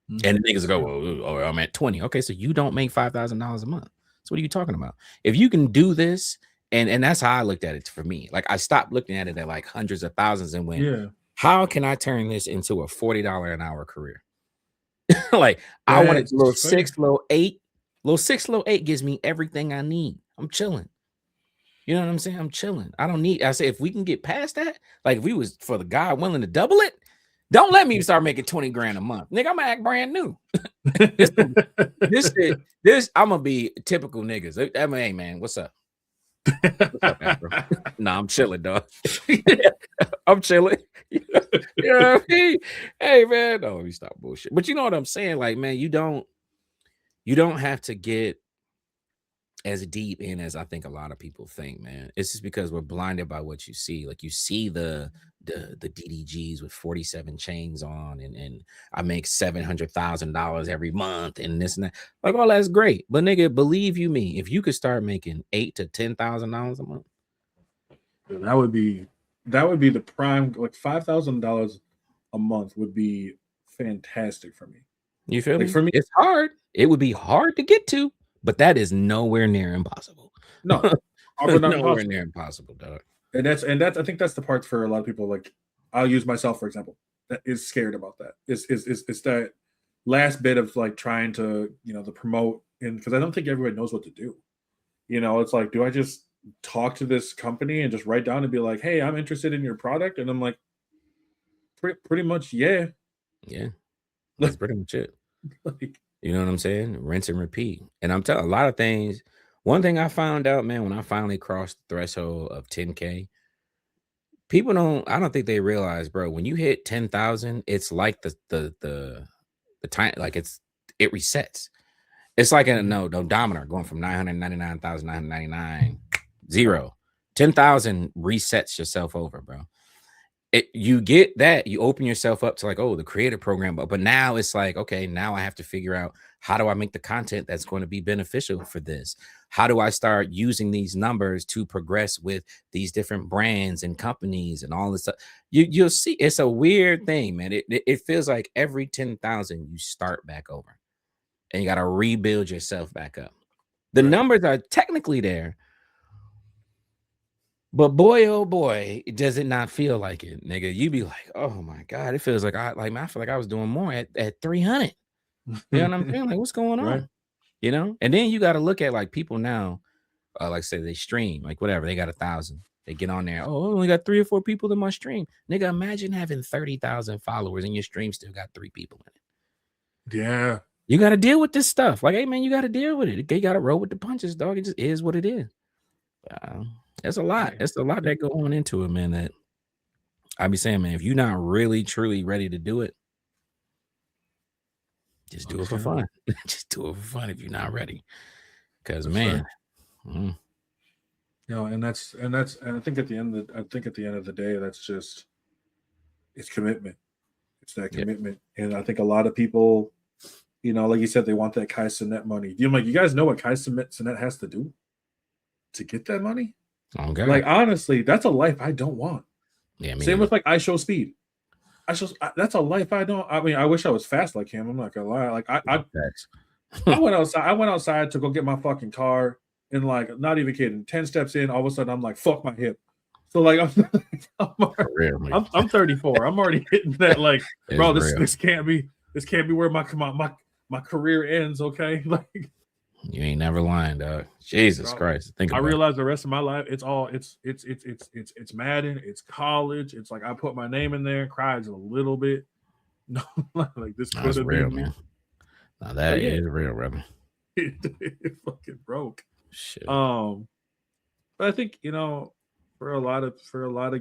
And the niggas go, oh, I'm at 20. Okay, so you don't make $5,000 a month. So what are you talking about? If you can do this, and that's how I looked at it for me. Like I stopped looking at it at like hundreds of thousands and went, how can I turn this into a $40 an hour career? Like I want it little 6, little 8. Little 6, little 8 gives me everything I need. I'm chilling. You know what I'm saying? I'm chilling. I don't need, I say, if we can get past that, like if we was for the guy willing to double it, don't let me start making 20 grand a month. Nigga, I'm gonna act brand new. this I'm gonna be typical niggas. I mean, hey man, what's up? What's up, Afro? Nah, I'm chilling, dog. I'm chilling. You know what I mean? Hey man, no, let me stop bullshit. But you know what I'm saying? Like, man, you don't have to get as deep in as I think a lot of people think, man. It's just because we're blinded by what you see. Like you see the DDGs with 47 chains on, and I make $700,000 every month and this and that. Like, oh, that's great. But nigga, believe you me, if you could start making $8,000 to $10,000 a month, That would be the prime. Like $5,000 a month would be fantastic for me. you feel Like me? for me, It's hard. It would be hard to get to, but that is nowhere near impossible. no, but not Nowhere impossible. near impossible, dog. And that's I think that's the part for a lot of people. Like I'll use myself for example. That is scared about that. Is that last bit of like trying to the promote, and because I don't think everybody knows what to do. It's like, do I just talk to this company and just write down and be like, hey, I'm interested in your product, and I'm like, pretty much, yeah. Yeah, that's pretty much it. Like, You know what I'm saying? Rinse and repeat. And I'm telling a lot of things. One thing I found out, man, when I finally crossed the threshold of 10K, I don't think they realize, bro, when you hit 10,000, it's like the time, like it resets. It's like a no odometer going from 999,999, 0. 10,000 resets yourself over, bro. You get that, you open yourself up to like, oh, the creator program, but now it's like, okay, now I have to figure out how do I make the content that's going to be beneficial for this? How do I start using these numbers to progress with these different brands and companies and all this stuff? You'll see, it's a weird thing, man. It feels like every 10,000 you start back over and you got to rebuild yourself back up. The numbers are technically there, but boy, oh boy, does it not feel like it, nigga. You be like, oh my God, it feels like I feel like I was doing more at 300. You know what I'm saying? Like, what's going on? Right. And then you got to look at like people now, like say they stream, like whatever, they got 1,000. They get on there. Oh, I only got 3 or 4 people in my stream. Nigga, imagine having 30,000 followers and your stream still got 3 people in it. Yeah. You got to deal with this stuff. Like, hey man, you got to deal with it. You got to roll with the punches, dog. It just is what it is. That's a lot. That's a lot that go on into it, man. That I be saying, man, if you're not really truly ready to do it, just do it for fun. Just do it for fun if you're not ready. Because man, and I think at the end of the day, that's just it's commitment. It's that commitment, and I think a lot of people, like you said, they want that Kai Cenat money. You guys know what Kai Cenat has to do to get that money? Okay. Like honestly, that's a life I don't want. Yeah. Same with like I Show Speed. That's a life I don't. I mean, I wish I was fast like him. I'm not gonna lie. Like I went outside. I went outside to go get my fucking car, and like, not even kidding. 10 steps in, all of a sudden, I'm like, fuck my hip. So like, I'm 34. I'm already hitting that. Like, bro, this can't be where my career ends. Okay, like. You ain't never lying, dog. Jesus Christ. I realized the rest of my life, it's Madden, it's college. It's like I put my name in there, cries a little bit. No, like this could have been man. Now that is real, brother. It fucking broke. Shit. But I think, for a lot of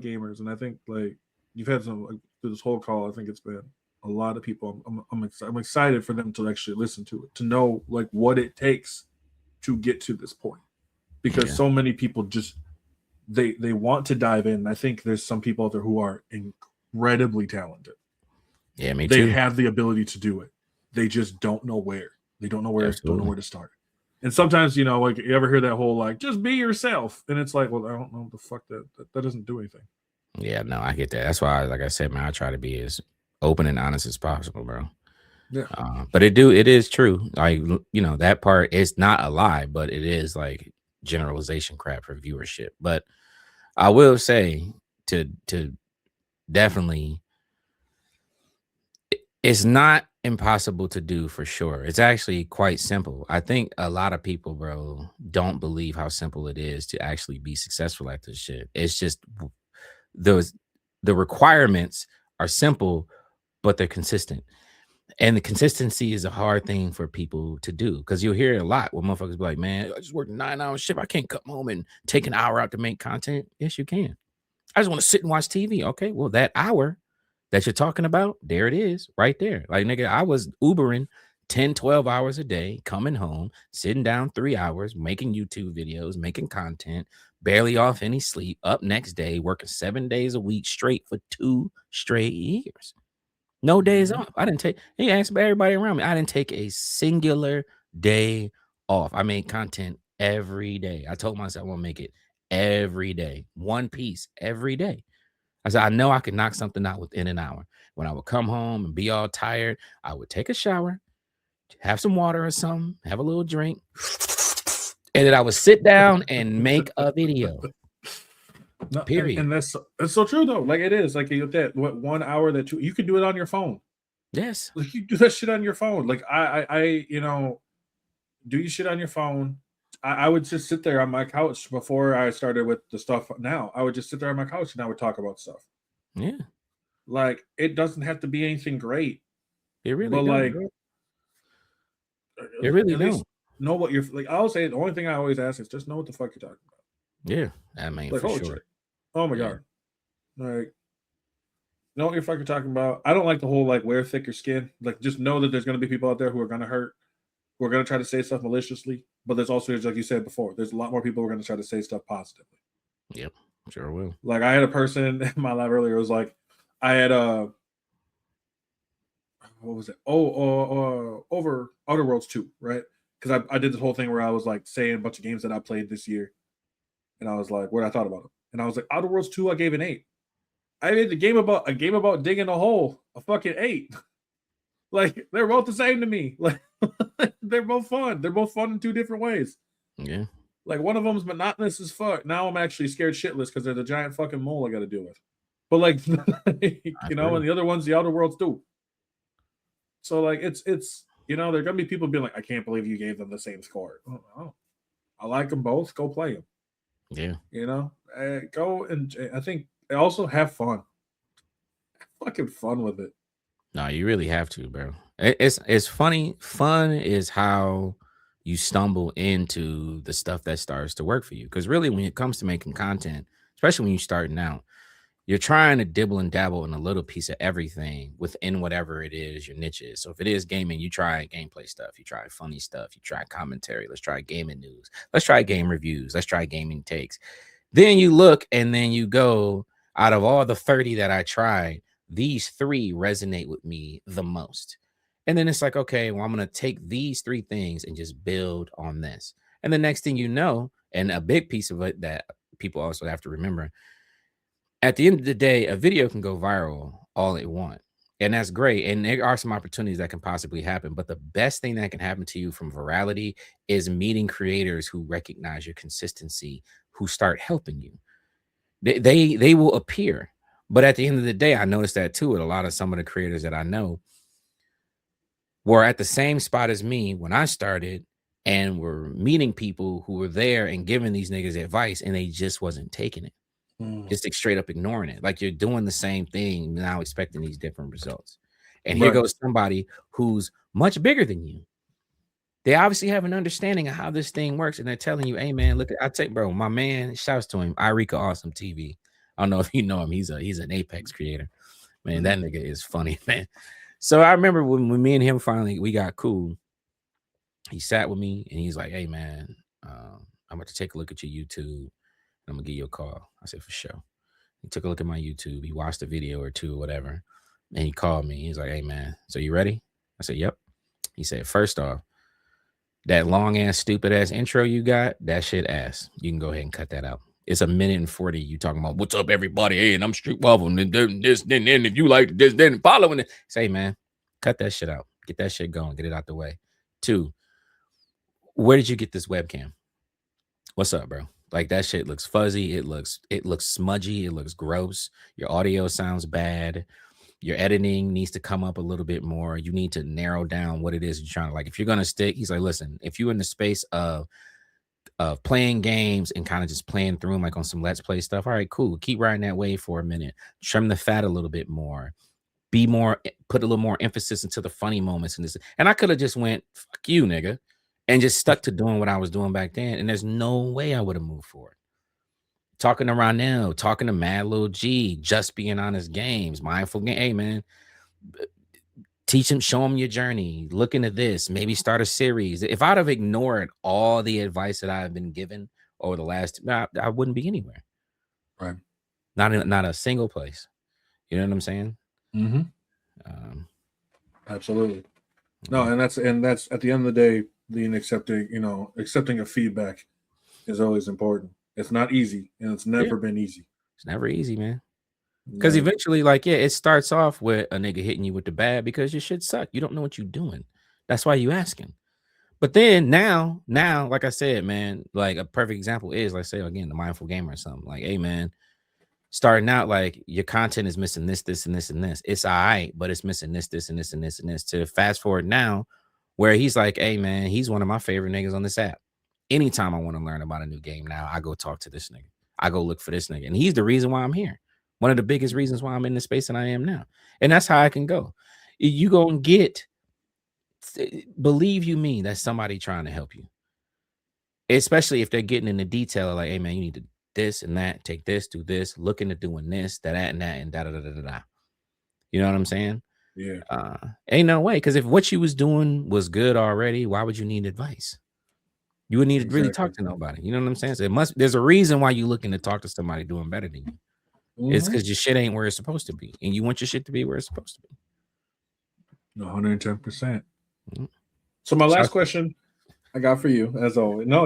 gamers, and I think like you've had some like, through this whole call, I think it's been a lot of people. I'm excited for them to actually listen to it, to know like what it takes to get to this point, because so many people just they want to dive in. I think there's some people out there who are incredibly talented. Yeah, me too. They have the ability to do it. They just don't know where. They don't know where. Don't know where to start. And sometimes, like you ever hear that whole like just be yourself, and it's like, well, I don't know the fuck that doesn't do anything. Yeah, no, I get that. That's why, like I said, man, I try to be as open and honest as possible, bro. Yeah. But it is true. Like, that part is not a lie, but it is like generalization crap for viewership. But I will say to definitely, it's not impossible to do for sure. It's actually quite simple. I think a lot of people, bro, don't believe how simple it is to actually be successful at this shit. It's just the requirements are simple, but they're consistent. And the consistency is a hard thing for people to do, because you'll hear it a lot where motherfuckers be like, man, I just worked a 9-hour shift. I can't come home and take an hour out to make content. Yes, you can. I just want to sit and watch TV. Okay, well, that hour that you're talking about, there it is right there. Like, nigga, I was Ubering 10, 12 hours a day, coming home, sitting down 3 hours, making YouTube videos, making content, barely off any sleep, up next day, working 7 days a week straight for 2 straight years. No days Mhm. off. I didn't take he asked everybody around me. I didn't take a singular day off. I made content every day. I told myself I want to make it every day, one piece every day. I said, I know I could knock something out within an hour. When I would come home and be all tired, I would take a shower, have some water or something, have a little drink, and then I would sit down and make a video. No, Period. and that's so true though. Like it is like you that what 1 hour that you could do it on your phone. Yes. Like you do that shit on your phone. Like I do your shit on your phone. I would just sit there on my couch before I started with the stuff now. I would just sit there on my couch and I would talk about stuff. Yeah. Like it doesn't have to be anything great, It really but don't, like bro. It really at least don't. know what you're like. I'll say the only thing I always ask is just know what the fuck you're talking about. Yeah. I mean, Like for holy sure. shit. Oh my Yeah. god. Like know what you're fucking talking about. I don't like the whole like wear thicker skin. Like just know that there's gonna be people out there who are gonna hurt, who are gonna try to say stuff maliciously. But there's also, like you said before, there's a lot more people who are gonna try to say stuff positively. Yep. Sure will. Like I had a person in my live earlier. It was like I had what was it? Over Outer Worlds 2, right? Because I did this whole thing where I was like saying a bunch of games that I played this year, and I was like, what I thought about them, and I was like, Outer Worlds 2, I gave an 8. I made a game about digging a hole, a fucking 8. Like they're both the same to me. Like they're both fun. They're both fun in two different ways. Yeah. Like one of them's monotonous as fuck. Now I'm actually scared shitless because there's a giant fucking mole I got to deal with. But like, and the other one's the Outer Worlds too. So like, it's there are gonna be people being like, I can't believe you gave them the same score. Oh, I like them both. Go play them. Yeah. Go and I think also have fun. Have fucking fun with it. No, you really have to, bro. It's funny. Fun is how you stumble into the stuff that starts to work for you. Because really, when it comes to making content, especially when you're starting out, you're trying to dibble and dabble in a little piece of everything within whatever it is your niche is. So if it is gaming, you try gameplay stuff, you try funny stuff, you try commentary. Let's try gaming news. Let's try game reviews. Let's try gaming takes. Then you look and then you go, out of all the 30 that I tried, these 3 resonate with me the most. And then it's like, okay, well, I'm going to take these 3 things and just build on this. And the next thing you know, and a big piece of it that people also have to remember, at the end of the day, a video can go viral all it want. And that's great. And there are some opportunities that can possibly happen. But the best thing that can happen to you from virality is meeting creators who recognize your consistency, who start helping you. They will appear. But at the end of the day, I noticed that too with a lot of some of the creators that I know were at the same spot as me when I started and were meeting people who were there and giving these niggas advice and they just wasn't taking it. Just straight up ignoring it. Like you're doing the same thing now, expecting these different results. And here Right. goes somebody who's much bigger than you. They obviously have an understanding of how this thing works, and they're telling you, "Hey, man, look, I take, bro, my man." Shouts to him, Irika Awesome TV. I don't know if you know him. He's an Apex creator. Man, that nigga is funny, man. So I remember when me and him finally we got cool. He sat with me and he's like, "Hey, man, I'm about to take a look at your YouTube. I'm gonna give you a call." I said, "For sure." He took a look at my YouTube. He watched a video or two, or whatever. And he called me. He's like, "Hey, man, so you ready?" I said, "Yep." He said, "First off, that long ass, stupid ass intro you got, that shit ass. You can go ahead and cut that out. It's a minute and 40. You talking about what's up, everybody? Hey, and I'm StroopWaffle, and then this, then if you like this, then following it. Say, man, cut that shit out. Get that shit going. Get it out the way. 2, where did you get this webcam? What's up, bro? Like that shit looks fuzzy. It looks smudgy. It looks gross. Your audio sounds bad. Your editing needs to come up a little bit more. You need to narrow down what it is you're trying to like. If you're gonna stick, he's like, listen, if you're in the space of playing games and kind of just playing through them like on some let's play stuff, all right, cool. Keep riding that wave for a minute. Trim the fat a little bit more. Be more, put a little more emphasis into the funny moments in this. And I could have just went, fuck you, nigga, and just stuck to doing what I was doing back then. And there's no way I would have moved forward. Talking to Ronell, talking to Mad Lil G, just being honest games, mindful game. Hey, man, Teach them, show them your journey. Look into this. Maybe start a series. If I'd have ignored all the advice that I've been given over the last, I wouldn't be anywhere. Right. Not a single place. You know what I'm saying? Mm-hmm. Absolutely. No, and that's at the end of the day, being accepting of feedback is always important. It's not easy, and it's never been easy. It's never easy, man. Because eventually, like, it starts off with a nigga hitting you with the bad because your shit suck. You don't know what you're doing. That's why you asking. But then now, like I said, man, like a perfect example is, like, say again, the mindful gamer or something. Like, hey, man, starting out, like, your content is missing this, and this, and this. It's all right, but it's missing this, and this, and this, and this. To fast forward now, where he's like, hey, man, he's one of my favorite niggas on this app. Anytime I want to learn about a new game now, I go talk to this nigga. I go look for this nigga. And he's the reason why I'm here. One of the biggest reasons why I'm in the space that I am now. And that's how I can go. You gonna get, believe you me, that's somebody trying to help you. Especially if they're getting into detail, like, hey man, you need to this and that, take this, do this, look into doing this, that, and that, and da da da da da. You know what I'm saying? Yeah. Ain't no way. Because if what you was doing was good already, why would you need advice? You wouldn't need to really talk to nobody. You know what I'm saying? So there's a reason why you're looking to talk to somebody doing better than you. It's because your shit ain't where it's supposed to be, and you want your shit to be where it's supposed to be. 110%. So my last question I got for you, as always. No,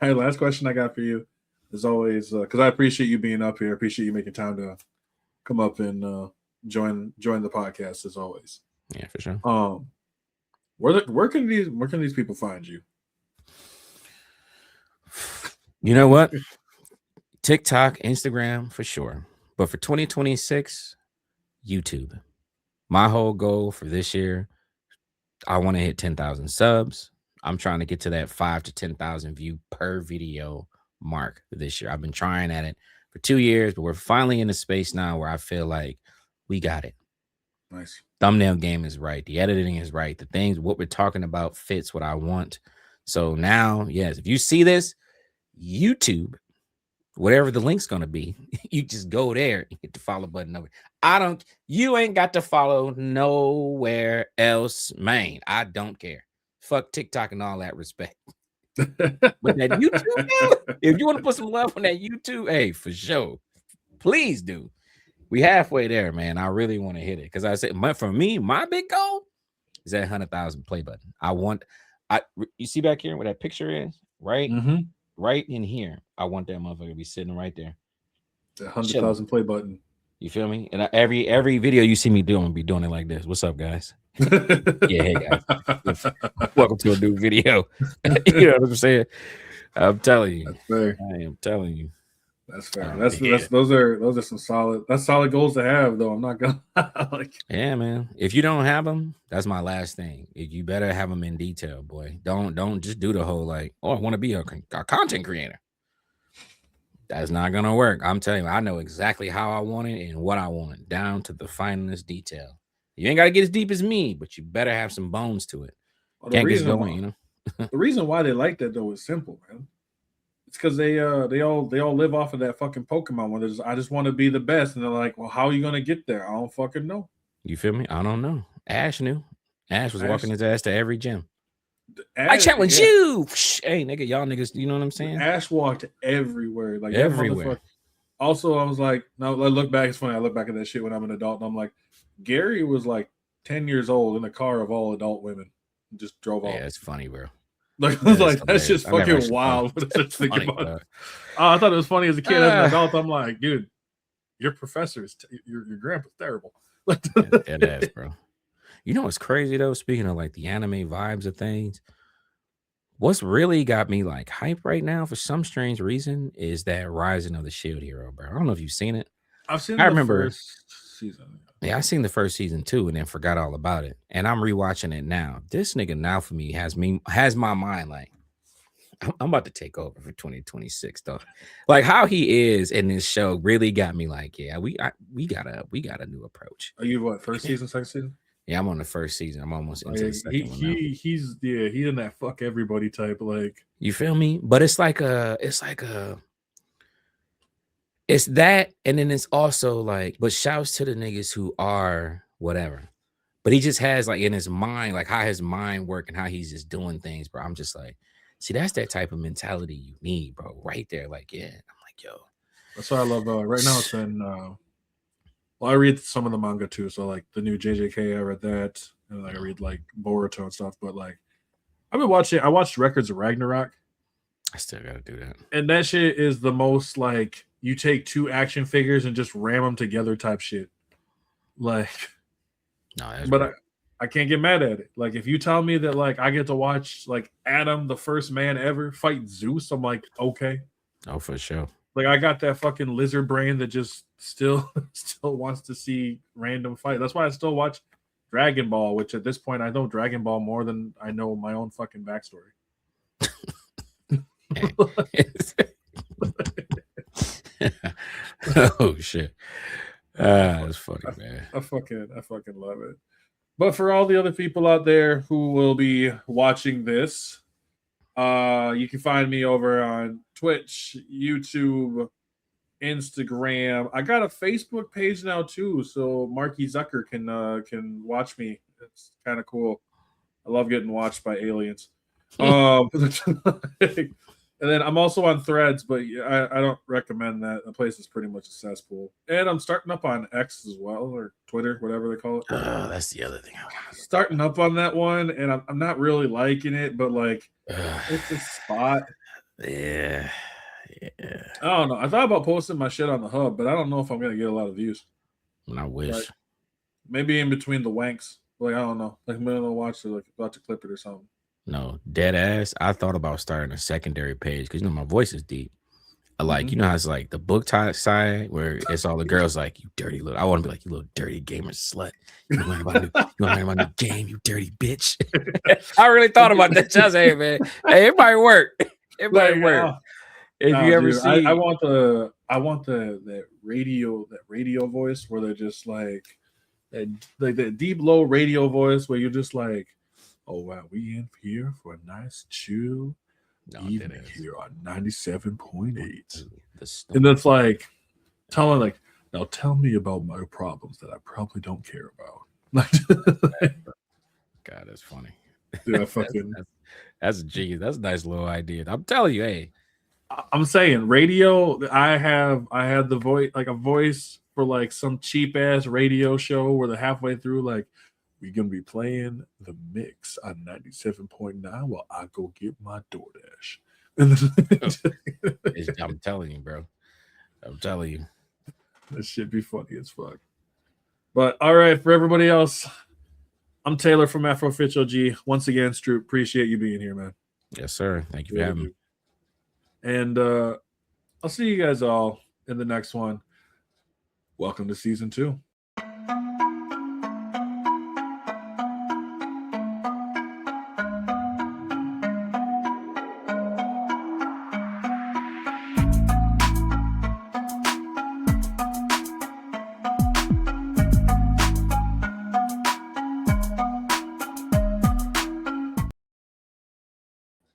last question I got for you, as always, because I appreciate you being up here. I appreciate you making time to come up and join the podcast, as always. Yeah, for sure. Where can these people find you? You know what? TikTok, Instagram, for sure. But for 2026, YouTube. My whole goal for this year, I want to hit 10,000 subs. I'm trying to get to that 5 to 10,000 view per video mark this year. I've been trying at it for 2 years, but we're finally in a space now where I feel like we got it. Nice. Thumbnail game is right. The editing is right. The things, what we're talking about fits what I want. So now, yes, if you see this, YouTube, whatever the link's gonna be, you just go there and hit the follow button over. You ain't got to follow nowhere else, man. I don't care. Fuck TikTok and all that respect. But that YouTube, if you want to put some love on that YouTube, hey, for sure, please do. We halfway there, man. I really want to hit it because I said, for me, my big goal is that 100,000 play button. You see back here where that picture is, right? Mm-hmm. Right in here. I want that motherfucker to be sitting right there. The 100,000 play button. You feel me? And every video you see me doing, I'm be doing it like this. What's up, guys? Yeah, hey guys. Welcome to a new video. You know what I'm saying? I'm telling you. That's fair. I am telling you. That's fair. Those are some solid goals to have, though. I'm not gonna yeah, man. If you don't have them, that's my last thing. You better have them in detail, boy. Don't just do the whole like, oh, I want to be a content creator. That's not gonna work. I'm telling you, I know exactly how I want it and what I want it, down to the finest detail. You ain't gotta get as deep as me, but you better have some bones to it. Well, the reason why they like that though is simple, man. It's because they all live off of that fucking Pokemon one. I just want to be the best, and they're like, well, how are you gonna get there? I don't fucking know. You feel me? I don't know. Ash knew. Ash was walking his ass to every gym. I challenge you. Hey, nigga, y'all niggas, you know what I'm saying? Ash walked everywhere. Like everywhere. Also, I was like, now I look back, it's funny. I look back at that shit when I'm an adult, and I'm like, Gary was like 10 years old in a car of all adult women. And just drove off. Yeah, it's funny, bro. Like, I was like, that's just fucking wild. I thought it was funny as a kid. As an adult, I'm like, dude, your professor is your grandpa's terrible. It is, bro. You know what's crazy though? Speaking of like the anime vibes of things, what's really got me like hype right now for some strange reason is that Rising of the Shield Hero, bro. I don't know if you've seen it. I've seen the first season. Yeah, I seen the first season too, and then forgot all about it. And I'm rewatching it now. This nigga now for me has my mind like I'm about to take over for 2026 though. Like how he is in this show really got me like, yeah, we got a new approach. Are you what, first season, second season? Yeah, I'm on the first season. I'm almost into the second one now. He's in that fuck everybody type, like, you feel me? But it's that, and then it's also like, but shouts to the niggas who are whatever. But he just has like in his mind, like how his mind work and how he's just doing things, bro. I'm just like, see, that's that type of mentality you need, bro. Right there. Like, yeah. I'm like, yo. That's what I love. Right now it's been well, I read some of the manga too. So like the new JJK, I read that. And like I read like Boruto and stuff. But like I've been watching I watched Records of Ragnarok. I still gotta do that. And that shit is the most like you take two action figures and just ram them together type shit. Like No, that's but I can't get mad at it. Like if you tell me that like I get to watch like Adam, the first man ever, fight Zeus, I'm like, okay. Oh, for sure. Like I got that fucking lizard brain that just still wants to see random fight. That's why I still watch Dragon Ball, which at this point I know Dragon Ball more than I know my own fucking backstory. Oh shit. That's funny, man. I fucking love it. But for all the other people out there who will be watching this, you can find me over on Twitch, YouTube, Instagram. I got a Facebook page now too, so Marky Zucker can watch me. It's kind of cool. I love getting watched by aliens. And then I'm also on Threads, but I don't recommend that. The place is pretty much a cesspool. And I'm starting up on X as well, or Twitter, whatever they call it. That's the other thing. Starting up on that one, and I'm not really liking it, but like it's a spot. Yeah. I don't know. I thought about posting my shit on the hub, but I don't know if I'm gonna get a lot of views. I wish. Like, maybe in between the wanks. Like I don't know. Like middle of the watch or like about to clip it or something. No, dead ass. I thought about starting a secondary page because you know my voice is deep. I like, you know how it's like the book side where it's all the girls like, you dirty little. I want to be like, you little dirty gamer slut. You want to learn about new game, you dirty bitch. I really thought about that. Just hey man, hey, it might work. It might work. If you ever see, I want that radio voice where they're just like that deep low radio voice where you're just like, oh wow, we in here for a nice chill evening here on 97.8. And that's like telling like, now tell me about my problems that I probably don't care about. God, that's funny. Dude, I fucking that's a G. That's a nice little idea. I'm telling you, hey. I'm saying radio. I had the voice, like a voice for like some cheap ass radio show where the halfway through, like, we're gonna be playing the mix on 97.9 while I go get my DoorDash. I'm telling you, bro. I'm telling you. That shit be funny as fuck. But all right, for everybody else, I'm Taylor from AfroFitchOG. Once again, Stroop, appreciate you being here, man. Yes, sir. Thank you for having me. And I'll see you guys all in the next one. Welcome to season 2.